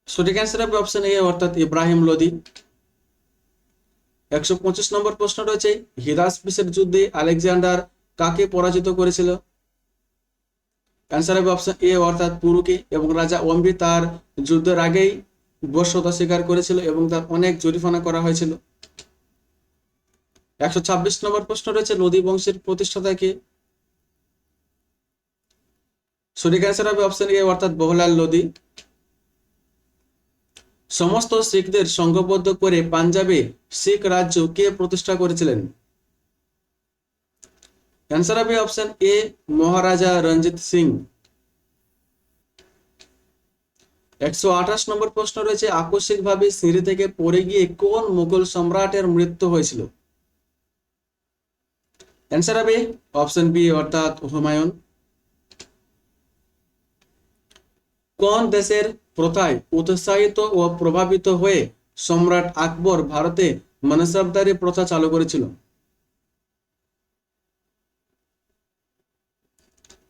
সঠিক অ্যান্সার হবে অপশন এ অর্থাৎ ইব্রাহিম লোদি। 125 নম্বর প্রশ্ন রয়েছে, হিদাসপিসের যুদ্ধে আলেকজান্ডার কাকে পরাজিত করেছিল? অ্যান্সার হবে অপশন এ অর্থাৎ পুরুকে, এবং রাজা ওম্বি তার যুদ্ধের আগেই বশ্যতা স্বীকার করেছিল এবং তার অনেক জরিমানা করা হয়েছিল। 126 নম্বর প্রশ্ন রয়েছে, লোদি বংশের প্রতিষ্ঠাতা কে? সঠিক অ্যান্সার হবে অপশন এ অর্থাৎ বহলাল লোদি। সমস্ত শিখদের সংঘবদ্ধ করে পাঞ্জাবে শিখ রাজ্য কে প্রতিষ্ঠা করেছিলেন? অ্যান্সার হবে অপশন এ, মহারাজা রঞ্জিত সিং। 128 নম্বর প্রশ্ন রয়েছে, আকস্মিকভাবে সিঁড়ি থেকে পড়ে গিয়ে কোন মুঘল সম্রাটের মৃত্যু হয়েছিল? অ্যান্সার হবে অপশন বি, অর্থাৎ হুমায়ুন। কোন দেশের প্রথায় উৎসাহিত ও প্রভাবিত হয়ে সম্রাট আকবর ভারতে মানসবদারি প্রথা চালু করেছিল?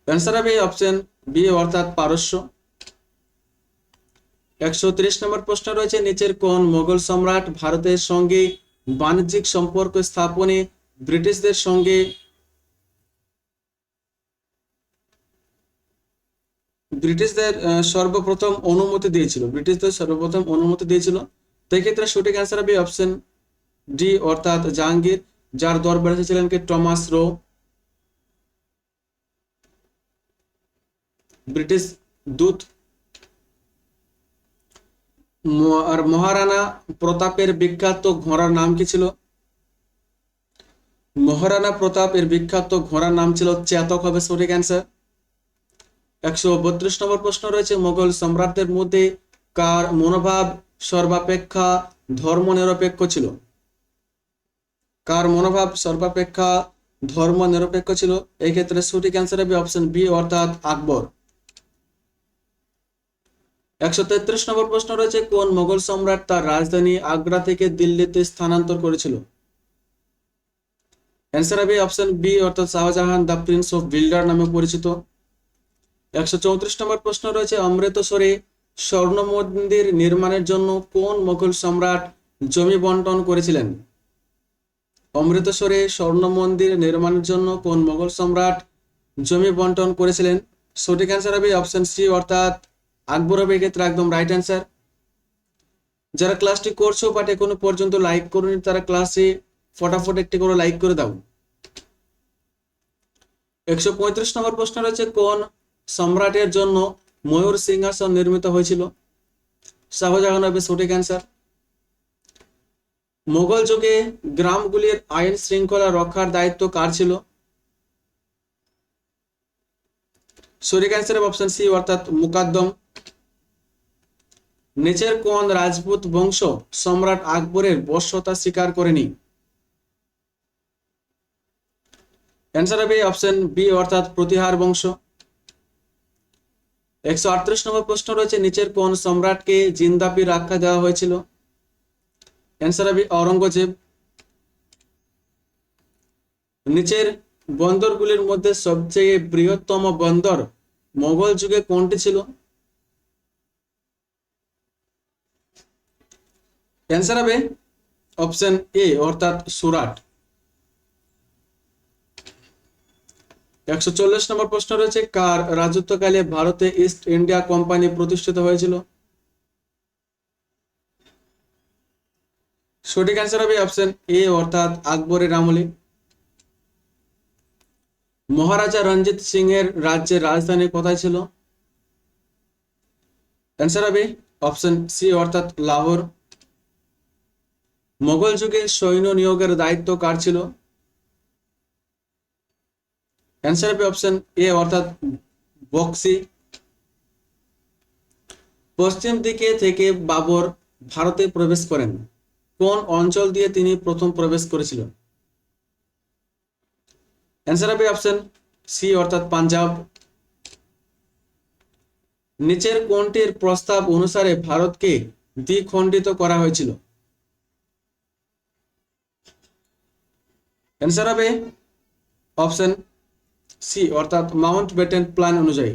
অ্যান্সার হবে অপশন বি, অর্থাৎ পারস্য। 130 নম্বর প্রশ্ন রয়েছে, নিচের কোন মোগল সম্রাট ভারতের সঙ্গে বাণিজ্যিক সম্পর্ক স্থাপনে ব্রিটিশদের সঙ্গে সর্বপ্রথম অনুমতি দিয়েছিল? ব্রিটিশদের সর্বপ্রথম অনুমতি দিয়েছিল। তো এক্ষেত্রে সঠিক অ্যান্সার হবে অপশন ডি, অর্থাৎ জাহাঙ্গীর, যার দরবারে ছিলেন কে টমাস রো, ব্রিটিশ দূত। আর মহারানা প্রতাপের বিখ্যাত ঘোড়ার নাম কি ছিল? মহারানা প্রতাপের বিখ্যাত ঘোড়ার নাম ছিল চেতক, হবে সঠিক অ্যান্সার। 132 নম্বর প্রশ্ন রয়েছে, মোগল সম্রাটদের মধ্যে কার মনোভাব সর্বাপেক্ষা ধর্মনিরপেক্ষ ছিল? কার মনোভাব সর্বাপেক্ষা ধর্মনিরপেক্ষ ছিল? এই ক্ষেত্রে সঠিক অ্যান্সার হবে অপশন বি, অর্থাৎ আকবর। 133 নম্বর প্রশ্ন রয়েছে, কোন মোগল সম্রাট তার রাজধানী আগ্রা থেকে দিল্লিতে স্থানান্তর করেছিল? অ্যান্সার হবে অপশন বি, অর্থাৎ Shahjahan, the Prince of builder নামে পরিচিত। 134 নম্বর প্রশ্ন রয়েছে, অমৃতসরে স্বর্ণ মন্দির নির্মাণের জন্য কোন মোগল সম্রাট জমি বন্টন করেছিলেন? অমৃতসরে স্বর্ণ মন্দির নির্মাণের জন্য কোন মোগল সম্রাট জমি বন্টন করেছিলেন? সঠিক অ্যান্সার হবে অপশন সি, অর্থাৎ আকবর হবে এক্ষেত্রে একদম রাইট অ্যান্সার। যারা ক্লাসটি করছো বাট এখনো পর্যন্ত লাইক করোনি, তারা ক্লাসে ফটাফট একটি করে লাইক করে দাও। 135 নম্বর প্রশ্ন রয়েছে, কোন সম্রাটের জন্য ময়ূর সিংহাসন নির্মিত হয়েছিল? শাহজাহান হবে সঠিক অ্যান্সার। মোগল যুগে গ্রামগুলির আইন শৃঙ্খলা রক্ষার দায়িত্ব কার ছিল? সঠিক অ্যান্সার হবে অপশন সি, অর্থাৎ মুকাদ্দম। নিচের কোন রাজপুত বংশ সম্রাট আকবরের বশ্যতা স্বীকার করেনি? অ্যান্সার হবে অপশন বি, অর্থাৎ প্রতিহার বংশ। 138 নম্বর প্রশ্ন রয়েছে, নিচের কোন সম্রাটকে জিন্দাপির আখ্যা দেওয়া হয়েছিল? অ্যান্সার হবে ঔরঙ্গজেব। নিচের বন্দরগুলির মধ্যে সবচেয়ে বৃহত্তম বন্দর মোগল যুগে কোনটি ছিল? অ্যান্সার হবে অপশন এ, অর্থাৎ সুরাট। 140 নম্বর প্রশ্ন রয়েছে, কার রাজত্বকালে ভারতে ইস্ট ইন্ডিয়া কোম্পানি প্রতিষ্ঠিত হয়েছিল? সঠিক অ্যান্সার হবে অপশন এ, অর্থাৎ আকবরের আমলে। মহারাজা রঞ্জিত সিং এর রাজ্যের রাজধানী কোথায় ছিল? অ্যান্সার হবে অপশন সি, অর্থাৎ লাহোর। মোগল যুগে সৈন্য নিয়োগের দায়িত্ব কার ছিল? অ্যান্সার হবে অপশন এ, অর্থাৎ বক্সি। পশ্চিম দিকে থেকে বাবর ভারতে প্রবেশ করেন, কোন অঞ্চল দিয়ে তিনি প্রথম প্রবেশ করেছিলেন? অ্যান্সার হবে অপশন সি, অর্থাৎ পাঞ্জাব। নিচের কোনটির প্রস্তাব অনুসারে ভারতকে দ্বিখণ্ডিত করা হয়েছিল? অ্যান্সার হবে অপশন সি, অর্থাৎ মাউন্ট ব্যাটেন প্ল্যান অনুযায়ী।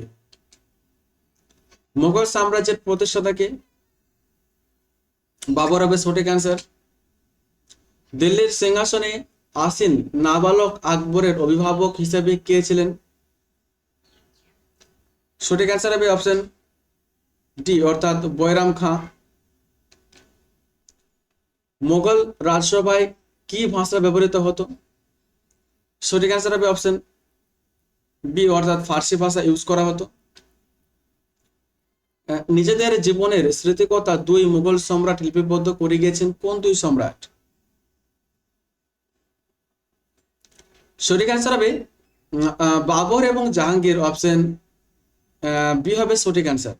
মুঘল সাম্রাজ্যের প্রতিষ্ঠাতাকে? বাবর হবে সঠিক অ্যান্সার। দিল্লির সিংহাসনে আসীন নাবালক আকবরের অভিভাবক হিসেবে কে ছিলেন? সঠিক অ্যান্সার হবে অপশন ডি, অর্থাৎ বয়রাম খাঁ। মোগল রাজসভায় কি ভাষা ব্যবহৃত হতো? সঠিক অ্যান্সার হবে অপশন বি, অর্থাৎ ফার্সি ভাষা ইউজ করা হতো। নিজেদের জীবনের স্মৃতিকথা দুই মুঘল সম্রাট লিপিবদ্ধ করে গিয়েছেন কোন দুই সম্রাট? সঠিক অ্যান্সার হবে বাবর এবং জাহাঙ্গীর। অপশন বি হবে সঠিক অ্যান্সার।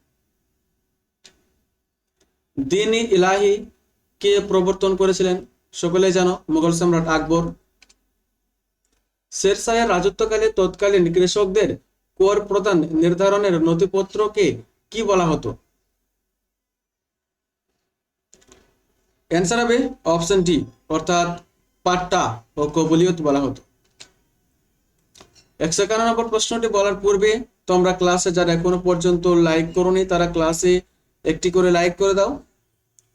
দিন-ই ইলাহি কে প্রবর্তন করেছিলেন? সকলে জানো, মুঘল সম্রাট আকবর। শের শাহের রাজত্বকালে তৎকালীন কৃষকদের কর প্রদান নির্ধারণের নথিপত্রকে কি বলা হতো? অ্যান্সার হবে অপশন ডি, অর্থাৎ পাট্টা ও কবুলিয়ত বলা হতো। 151 নম্বর প্রশ্নটি বলার পূর্বে তোমরা ক্লাসে যারা এখনো পর্যন্ত লাইক করোনি তারা ক্লাসে একটি করে লাইক করে দাও,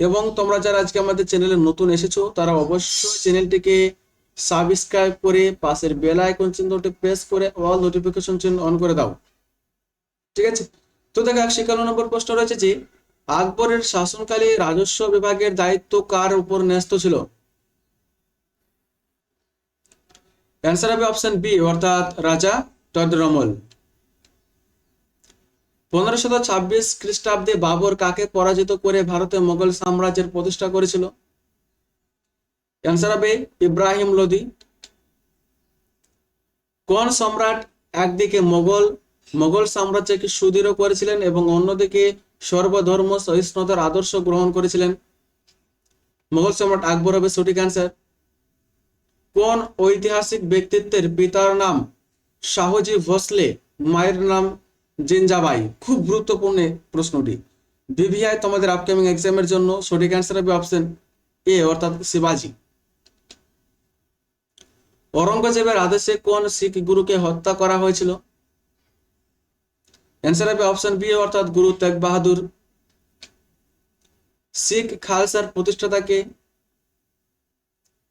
এবং তোমরা যারা আজকে আমাদের চ্যানেলে নতুন এসেছো তারা অবশ্যই চ্যানেলটিকে সাবস্ক্রাইব করে পাশের বেল আইকন চিহ্নটি প্রেস করে অল নোটিফিকেশন চিহ্ন অন করে দাও। ঠিক আছে, তো দেখো 151 নম্বর প্রশ্ন রয়েছে যে আকবরের শাসনকালে রাজস্ব বিভাগের দায়িত্ব কার উপর ন্যস্ত ছিল? অ্যান্সার হবে অপশন বি, অর্থাৎ রাজা টডরমল। 1526 খ্রিস্টাব্দে বাবর কাকে পরাজিত করে ভারতে মোগল সাম্রাজ্যের প্রতিষ্ঠা করেছিল? অ্যান্সার হবে ইব্রাহিম লোদি। কোন সম্রাট একদিকে মোগল সাম্রাজ্যকে সুদৃঢ় করেছিলেন এবং অন্যদিকে সর্বধর্ম সহিষ্ণুতার আদর্শ গ্রহণ করেছিলেন? মোগল সম্রাট আকবর হবে সঠিক অ্যান্সার। কোন ঐতিহাসিক ব্যক্তিত্বের পিতার নাম শাহজি ভোসলে, মায়ের নাম জিঞ্জাবাই? খুব গুরুত্বপূর্ণ প্রশ্নটি। বিভিআই তোমাদের আপকামিং এক্সামের জন্য সঠিক অ্যান্সার হবে অপশন এ, অর্থাৎ শিবাজি। ঔরঙ্গজেবের আদেশে কোন শিখ গুরুকে হত্যা করা হয়েছিল? অ্যান্সার হবে অপশন বি, অর্থাৎ গুরু তেগ বাহাদুর। শিখ খালসার প্রতিষ্ঠাতাকে?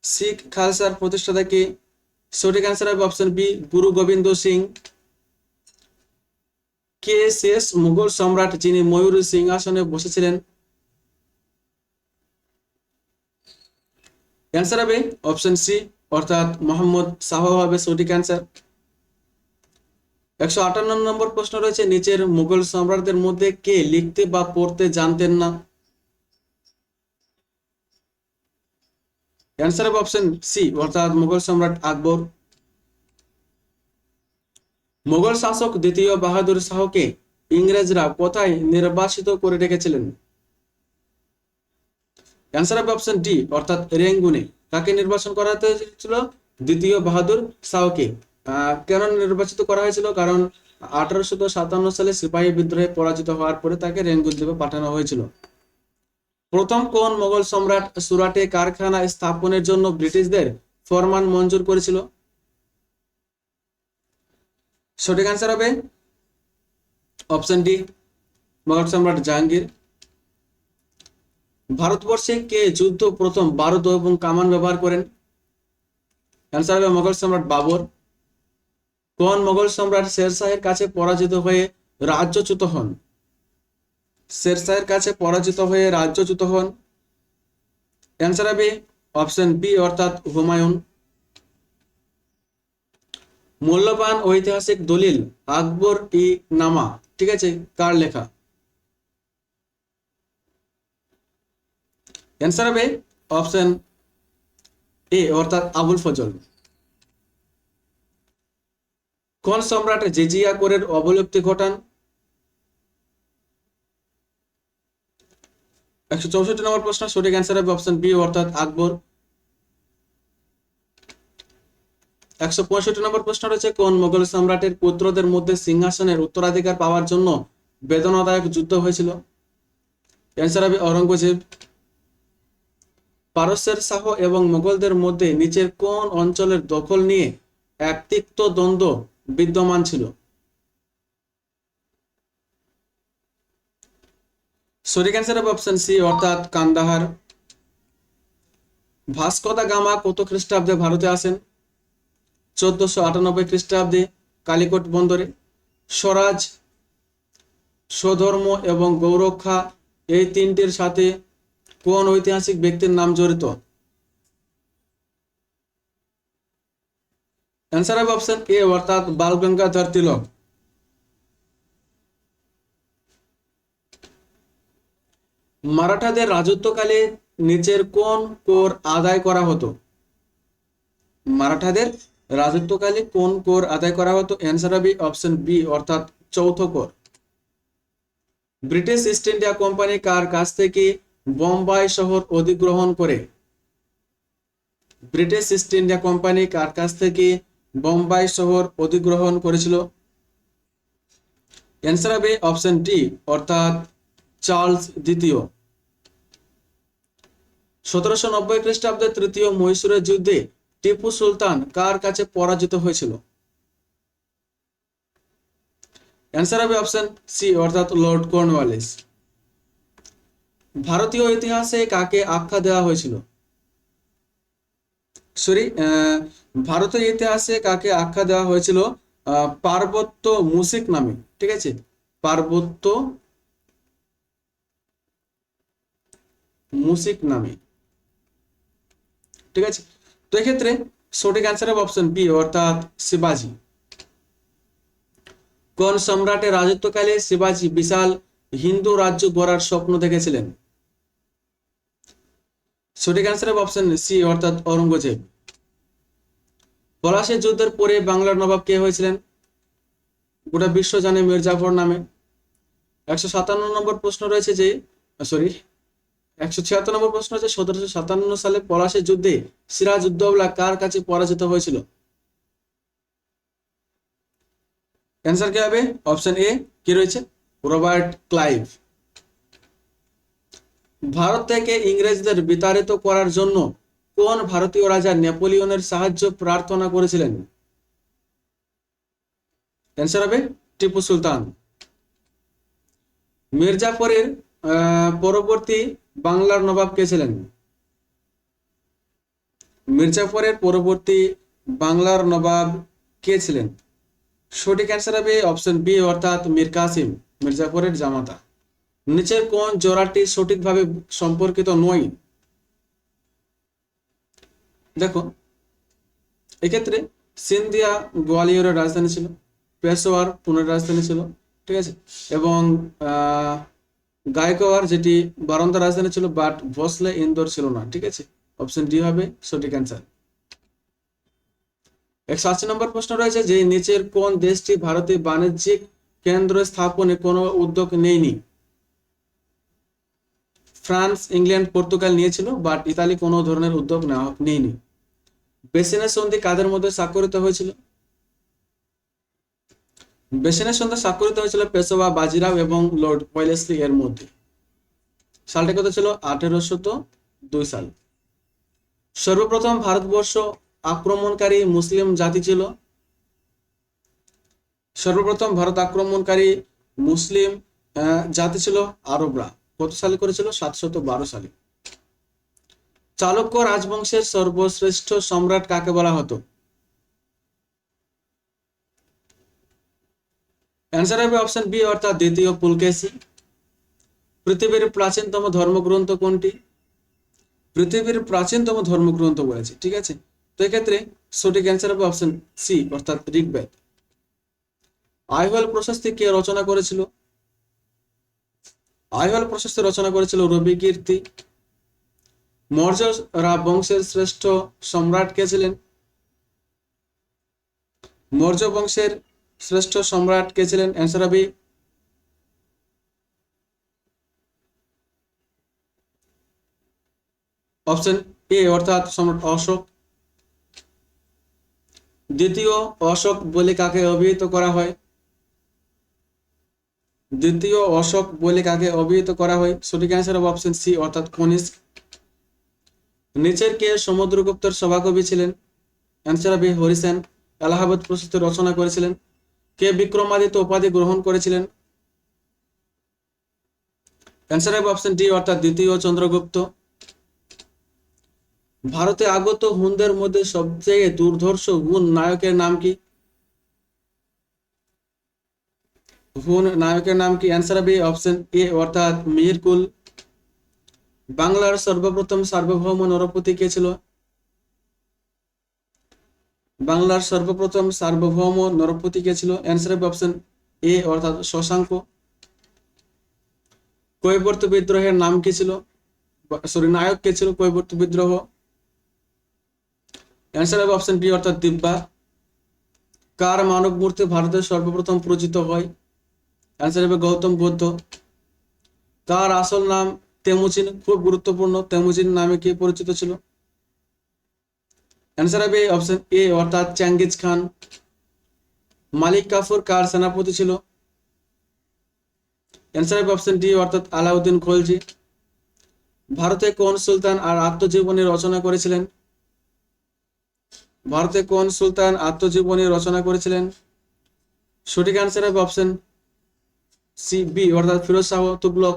শিখ খালসার প্রতিষ্ঠাতাকে? সঠিক অ্যান্সার হবে অপশন বি, গুরু গোবিন্দ সিং। কে শেষ মুঘল সম্রাট যিনি ময়ূর সিংহাসনে বসেছিলেন? অ্যান্সার হবে অপশন সি, অর্থাৎ মোহাম্মদ শাহ হবে সঠিক অ্যান্সার। 158 নম্বর প্রশ্ন রয়েছে নিচের মুঘল সম্রাটদের মধ্যে কে লিখতে বা পড়তে জানতেন না? অ্যান্সার হবে অপশন সি, অর্থাৎ মুঘল সম্রাট আকবর। মুঘল শাসক দ্বিতীয় বাহাদুর শাহকে ইংরেজরা কোথায় নির্বাসিত করে রেখেছিলেন? অ্যান্সার হবে অপশন ডি, অর্থাৎ রেঙ্গুনে। কাকে নির্বাচন করা হয়েছিল? দ্বিতীয় বাহাদুর শাহকে। কেন নির্বাচিত করা হয়েছিল? কারণ 1857 সালে সিপাহী বিদ্রোহে পরাজিত হওয়ার পরে তাকে রেঙ্গুন দ্বীপে পাঠানো হয়েছিল। প্রথম কোন মোগল সম্রাট সুরাটে কারখানা স্থাপনের জন্য ব্রিটিশদের ফরমান মঞ্জুর করেছিল? সঠিক অ্যান্সার হবে অপশন ডি, মোগল সম্রাট জাহাঙ্গীর। ভারতবর্ষে কে যুদ্ধ প্রথম বারুদ এবং কামান ব্যবহার করেন? অ্যান্সার হবে মোগল সম্রাট বাবর। কোন মোগল সম্রাট শের শাহের কাছে পরাজিত হয়ে রাজ্যচ্যুত হন? শের শাহের কাছে পরাজিত হয়ে রাজ্যচ্যুত হন? অ্যান্সার হবে অপশন বি, অর্থাৎ হুমায়ুন। মূল্যবান ঐতিহাসিক দলিল আকবর ই নামা, ঠিক আছে, কার লেখা? অ্যান্সার হবে অপশন এ, অর্থাৎ আবুল ফজল। কোন সম্রাট জিজিয়া করের অবলুপ্তি ঘটান? 164 নম্বর প্রশ্ন, সঠিক অ্যান্সার হবে অপশন বি, অর্থাৎ আকবর। 165 নম্বর প্রশ্ন রয়েছে কোন মোগল সম্রাটের পুত্রদের মধ্যে সিংহাসনের উত্তরাধিকার পাওয়ার জন্য বেদনাদায়ক যুদ্ধ হয়েছিল? অ্যান্সার হবে ঔরঙ্গজেব। পারস্যের শাহ এবং মোগলদের মধ্যে নিচের কোন অঞ্চলের দখল নিয়ে এক তিক্ত দ্বন্দ্ব বিদ্যমান ছিল? সঠিক অ্যান্সার হবে অপশন সি, অর্থাৎ কান্দাহার। ভাস্কো দা গামা কত খ্রিস্টাব্দে ভারতে আসেন? 1498 খ্রিস্টাব্দে কালিকট বন্দরে। স্বরাজ, স্বধর্ম এবং গৌরক্ষা এই তিনটির সাথে কোন ঐতিহাসিক ব্যক্তির নাম জড়িত? অ্যান্সার হবে অপশন এ, অর্থাৎ বাল গঙ্গাধর তিলক। মারাঠাদের রাজত্বকালে নিচের কোন কর আদায় করা হতো? মারাঠাদের রাজত্বকালে কোন কর আদায় করা হতো? অ্যান্সার হবে অপশন বি অর্থাৎ চৌথ কর। ব্রিটিশ ইস্ট ইন্ডিয়া কোম্পানি কার কাছ থেকে বোম্বাই শহর অধিগ্রহণ করে? ব্রিটিশ ইস্ট ইন্ডিয়া কোম্পানি কার কাছ থেকে বোম্বাই শহর অধিগ্রহণ করেছিল? অ্যান্সার হবে অপশন ডি অর্থাৎ চার্লস দ্বিতীয়। 1790 খ্রিস্টাব্দে তৃতীয় মহীশূরের যুদ্ধে টিপু সুলতান কার কাছে পরাজিত হয়েছিল? অ্যান্সার হবে অপশন সি অর্থাৎ লর্ড কর্নওয়ালিস। ভারতীয় ইতিহাসে কাকে আখ্যা দেওয়া হয়েছিল? সরি, ভারতের ইতিহাসে কাকে আখ্যা দেওয়া হয়েছিল? পার্বত্য মুশিক নামে, ঠিক আছে, পার্বত্য মুশিক নামে, ঠিক আছে। তো এক্ষেত্রে সঠিক অ্যান্সার হবে অপশন বি অর্থাৎ শিবাজি। কোন সম্রাটের রাজত্বকালে শিবাজি বিশাল হিন্দু রাজ্য গড়ার স্বপ্ন দেখেছিলেন? সঠিক অ্যান্সার হবে অপশন সি অর্থাৎ ঔরঙ্গজেব। পলাশীর যুদ্ধের পরে বাংলার নবাব কে হয়েছিলেন? গোটা বিশ্ব জানে মীর জাফর নামে। 157 নম্বর প্রশ্ন রয়েছে যে, সরি 176 নম্বর প্রশ্ন হচ্ছে 1757 সালে পলাশীর যুদ্ধে সিরাজ উদ্দৌলা কার কাছে পরাজিত হয়েছিল? অ্যান্সার কি হবে? অপশন এ কি রয়েছে? Robert Clive. ভারত থেকে ইংরেজদের বিতাড়িত করার জন্য কোন ভারতীয় রাজা নেপোলিয়নের সাহায্য প্রার্থনা করেছিলেন? অ্যান্সার হবে টিপু সুলতান। মির্জাফরের পরবর্তী বাংলার নবাব কে ছিলেন? মির্জাফরের পরবর্তী বাংলার নবাব কে ছিলেন? সঠিক অ্যান্সার হবে অপশন বি অর্থাৎ মীর কাসিম, মির্জাফরের জামাতা। নিচের কোন জোড়াটি সঠিকভাবে সম্পর্কিত নয়? দেখো, এক্ষেত্রে সিন্ধিয়া গোয়ালিয়রের রাজধানী ছিল, পেশোয়ার পুনের রাজধানী ছিল, ঠিক আছে, এবং গায়কওয়াড় যেটি বারান্দার রাজধানী ছিল, বাট ভোসলে ইন্দোর ছিল না, ঠিক আছে। অপশন ডি হবে সঠিক অ্যান্সার। 180 নম্বর প্রশ্ন রয়েছে যে নিচের কোন দেশটি ভারতে বাণিজ্যিক কেন্দ্র স্থাপনে কোনো উদ্যোগ নেয়নি? ফ্রান্স, ইংল্যান্ড, পর্তুগাল নিয়েছিল, বাট ইতালি কোনো ধরনের উদ্যোগ নেয়নি। বেসিনের সন্ধি কাদের মধ্যে স্বাক্ষরিত হয়েছিল? বেসিনের সন্ধি স্বাক্ষরিত হয়েছিল পেশোয়া বাজিরাও এবং লর্ড ওয়েলেসলি এর মধ্যে। সালটা কত ছিল? 1802 সাল। সর্বপ্রথম ভারতবর্ষ আক্রমণকারী মুসলিম জাতি ছিল? সর্বপ্রথম ভারত আক্রমণকারী মুসলিম জাতি ছিল আরবরা। কত সালে করেছিল? 712 সালে। চালুক্য রাজবংশের সর্বশ্রেষ্ঠ সম্রাট কাকে বলা হতো? অ্যান্সার হবে অপশন বি অর্থাৎ দ্বিতীয় পুলকেশী। পৃথিবীর প্রাচীনতম ধর্মগ্রন্থ কোনটি? পৃথিবীর প্রাচীনতম ধর্মগ্রন্থ বলেছে, ঠিক আছে। তো এক্ষেত্রে সঠিক অ্যান্সার হবে অপশন সি অর্থাৎ ঋগ্বেদ। আইহোল প্রশস্তি কে রচনা করেছিল? আইহোল প্রশস্তি রচনা করেছিল রবি কীর্তি। মৌর্য বংশের শ্রেষ্ঠ সম্রাট কে ছিলেন? মৌর্য বংশের শ্রেষ্ঠ সম্রাট কে ছিলেন? অ্যান্সার হবে অপশন এ অর্থাৎ সম্রাট অশোক। দ্বিতীয় অশোক বলে কাকে অভিহিত করা হয়? দ্বিতীয় অশোক বলে কাকে অভিহিত করা হয়? সঠিক অ্যান্সার হবে অপশন সি অর্থাৎ কনিষ্ক। নিচের কে সমুদ্রগুপ্তের সভাকবি ছিলেন? অ্যান্সার হবে হরিসেন। এলাহাবাদ প্রশস্তি রচনা করেছিলেন? কে বিক্রমাদিত্য উপাধি গ্রহণ করেছিলেন? অ্যান্সার হবে অপশন ডি অর্থাৎ দ্বিতীয় চন্দ্রগুপ্ত। ভারতে আগত হুনদের মধ্যে সবচেয়ে দুর্ধর্ষ হুন নায়কের নাম কি? হুন নায়কের নাম কি? অ্যান্সার হবে অপশন এ অর্থাৎ মিহিরকুল। বাংলার সর্বপ্রথম সার্বভৌম নরপতি কে ছিল? বাংলার সর্বপ্রথম সার্বভৌম নরপতি কে ছিল? অ্যান্সার হবে অপশন এ অর্থাৎ শশাঙ্ক। কৈবর্ত বিদ্রোহের নাম কি ছিল, সরি নায়ক কে ছিল কৈবর্ত বিদ্রোহ? অ্যান্সার হবে অপশন বি অর্থাৎ দিব্যা। কার মানব মূর্তি ভারতে সর্বপ্রথম পূজিত হয়? অ্যান্সার হবে গৌতম বুদ্ধ। কার আসল নাম তেমুজিন? খুব গুরুত্বপূর্ণ, তেমুজিন নামে কি পরিচিত ছিল? অ্যান্সার হবে অপশন এ অর্থাৎ চেঙ্গিজ খান। মালিক কাফুর কার সেনাপতি ছিল? অ্যান্সার হবে অপশন ডি অর্থাৎ আলাউদ্দিন খলজি। ভারতে কোন সুলতান আর আত্মজীবনী রচনা করেছিলেন? ভারতে কোন সুলতান আত্মজীবনী রচনা করেছিলেন? সঠিক অ্যান্সার হবে অপশন সি বি অর্থাৎ ফিরোজ শাহ তুগলক।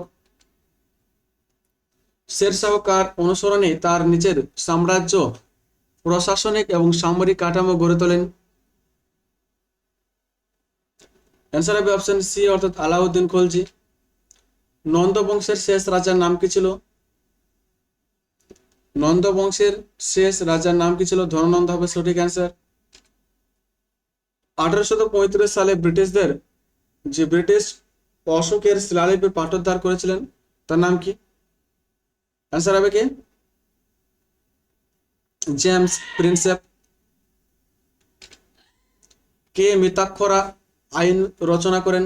শেরশাহ কার অনুসরণে তার নিজের সাম্রাজ্য, প্রশাসনিক এবং সামরিক কাঠামো গড়ে তোলেন? অ্যান্সার হবে অপশন সি অর্থাৎ আলাউদ্দিন খলজি। নন্দ বংশের শেষ রাজার নাম কি ছিল? নন্দ বংশের শেষ রাজার নাম কি ছিল? ধননন্দ হবে সঠিক অ্যান্সার। 1835 সালে ব্রিটিশদের যে ব্রিটিশ অশোকের শিলালিপি পাঠোদ্ধার করেছিলেন তার নাম কি? অ্যান্সার হবে কি জেমস প্রিন্সেপ। কে মিতাক্ষরা আইন রচনা করেন?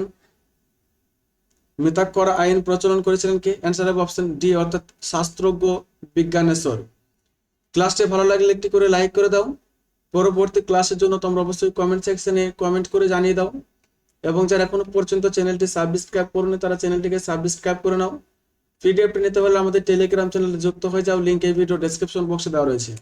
মিতাক্ষরা আইন প্রচলন করেছিলেন কে? অ্যান্সার হবে অপশন ডি অর্থাৎ শাস্ত্রজ্ঞ বিজ্ঞানেশ্বর। ক্লাসটি ভালো লাগলে একটি করে লাইক করে দাও। পরবর্তী ক্লাসের জন্য তোমরা অবশ্যই কমেন্ট সেকশনে কমেন্ট করে জানিয়ে দাও, এবং যারা এখনো পর্যন্ত চ্যানেলটি সাবস্ক্রাইব করোনি তারা চ্যানেলটিকে সাবস্ক্রাইব করে নাও। পিডিএফটি নিতে হলে আমাদের টেলিগ্রাম চ্যানেলে যুক্ত হয়ে যাও, লিঙ্ক এই ভিডিও ডেসক্রিপশন বক্সে দেওয়া রয়েছে।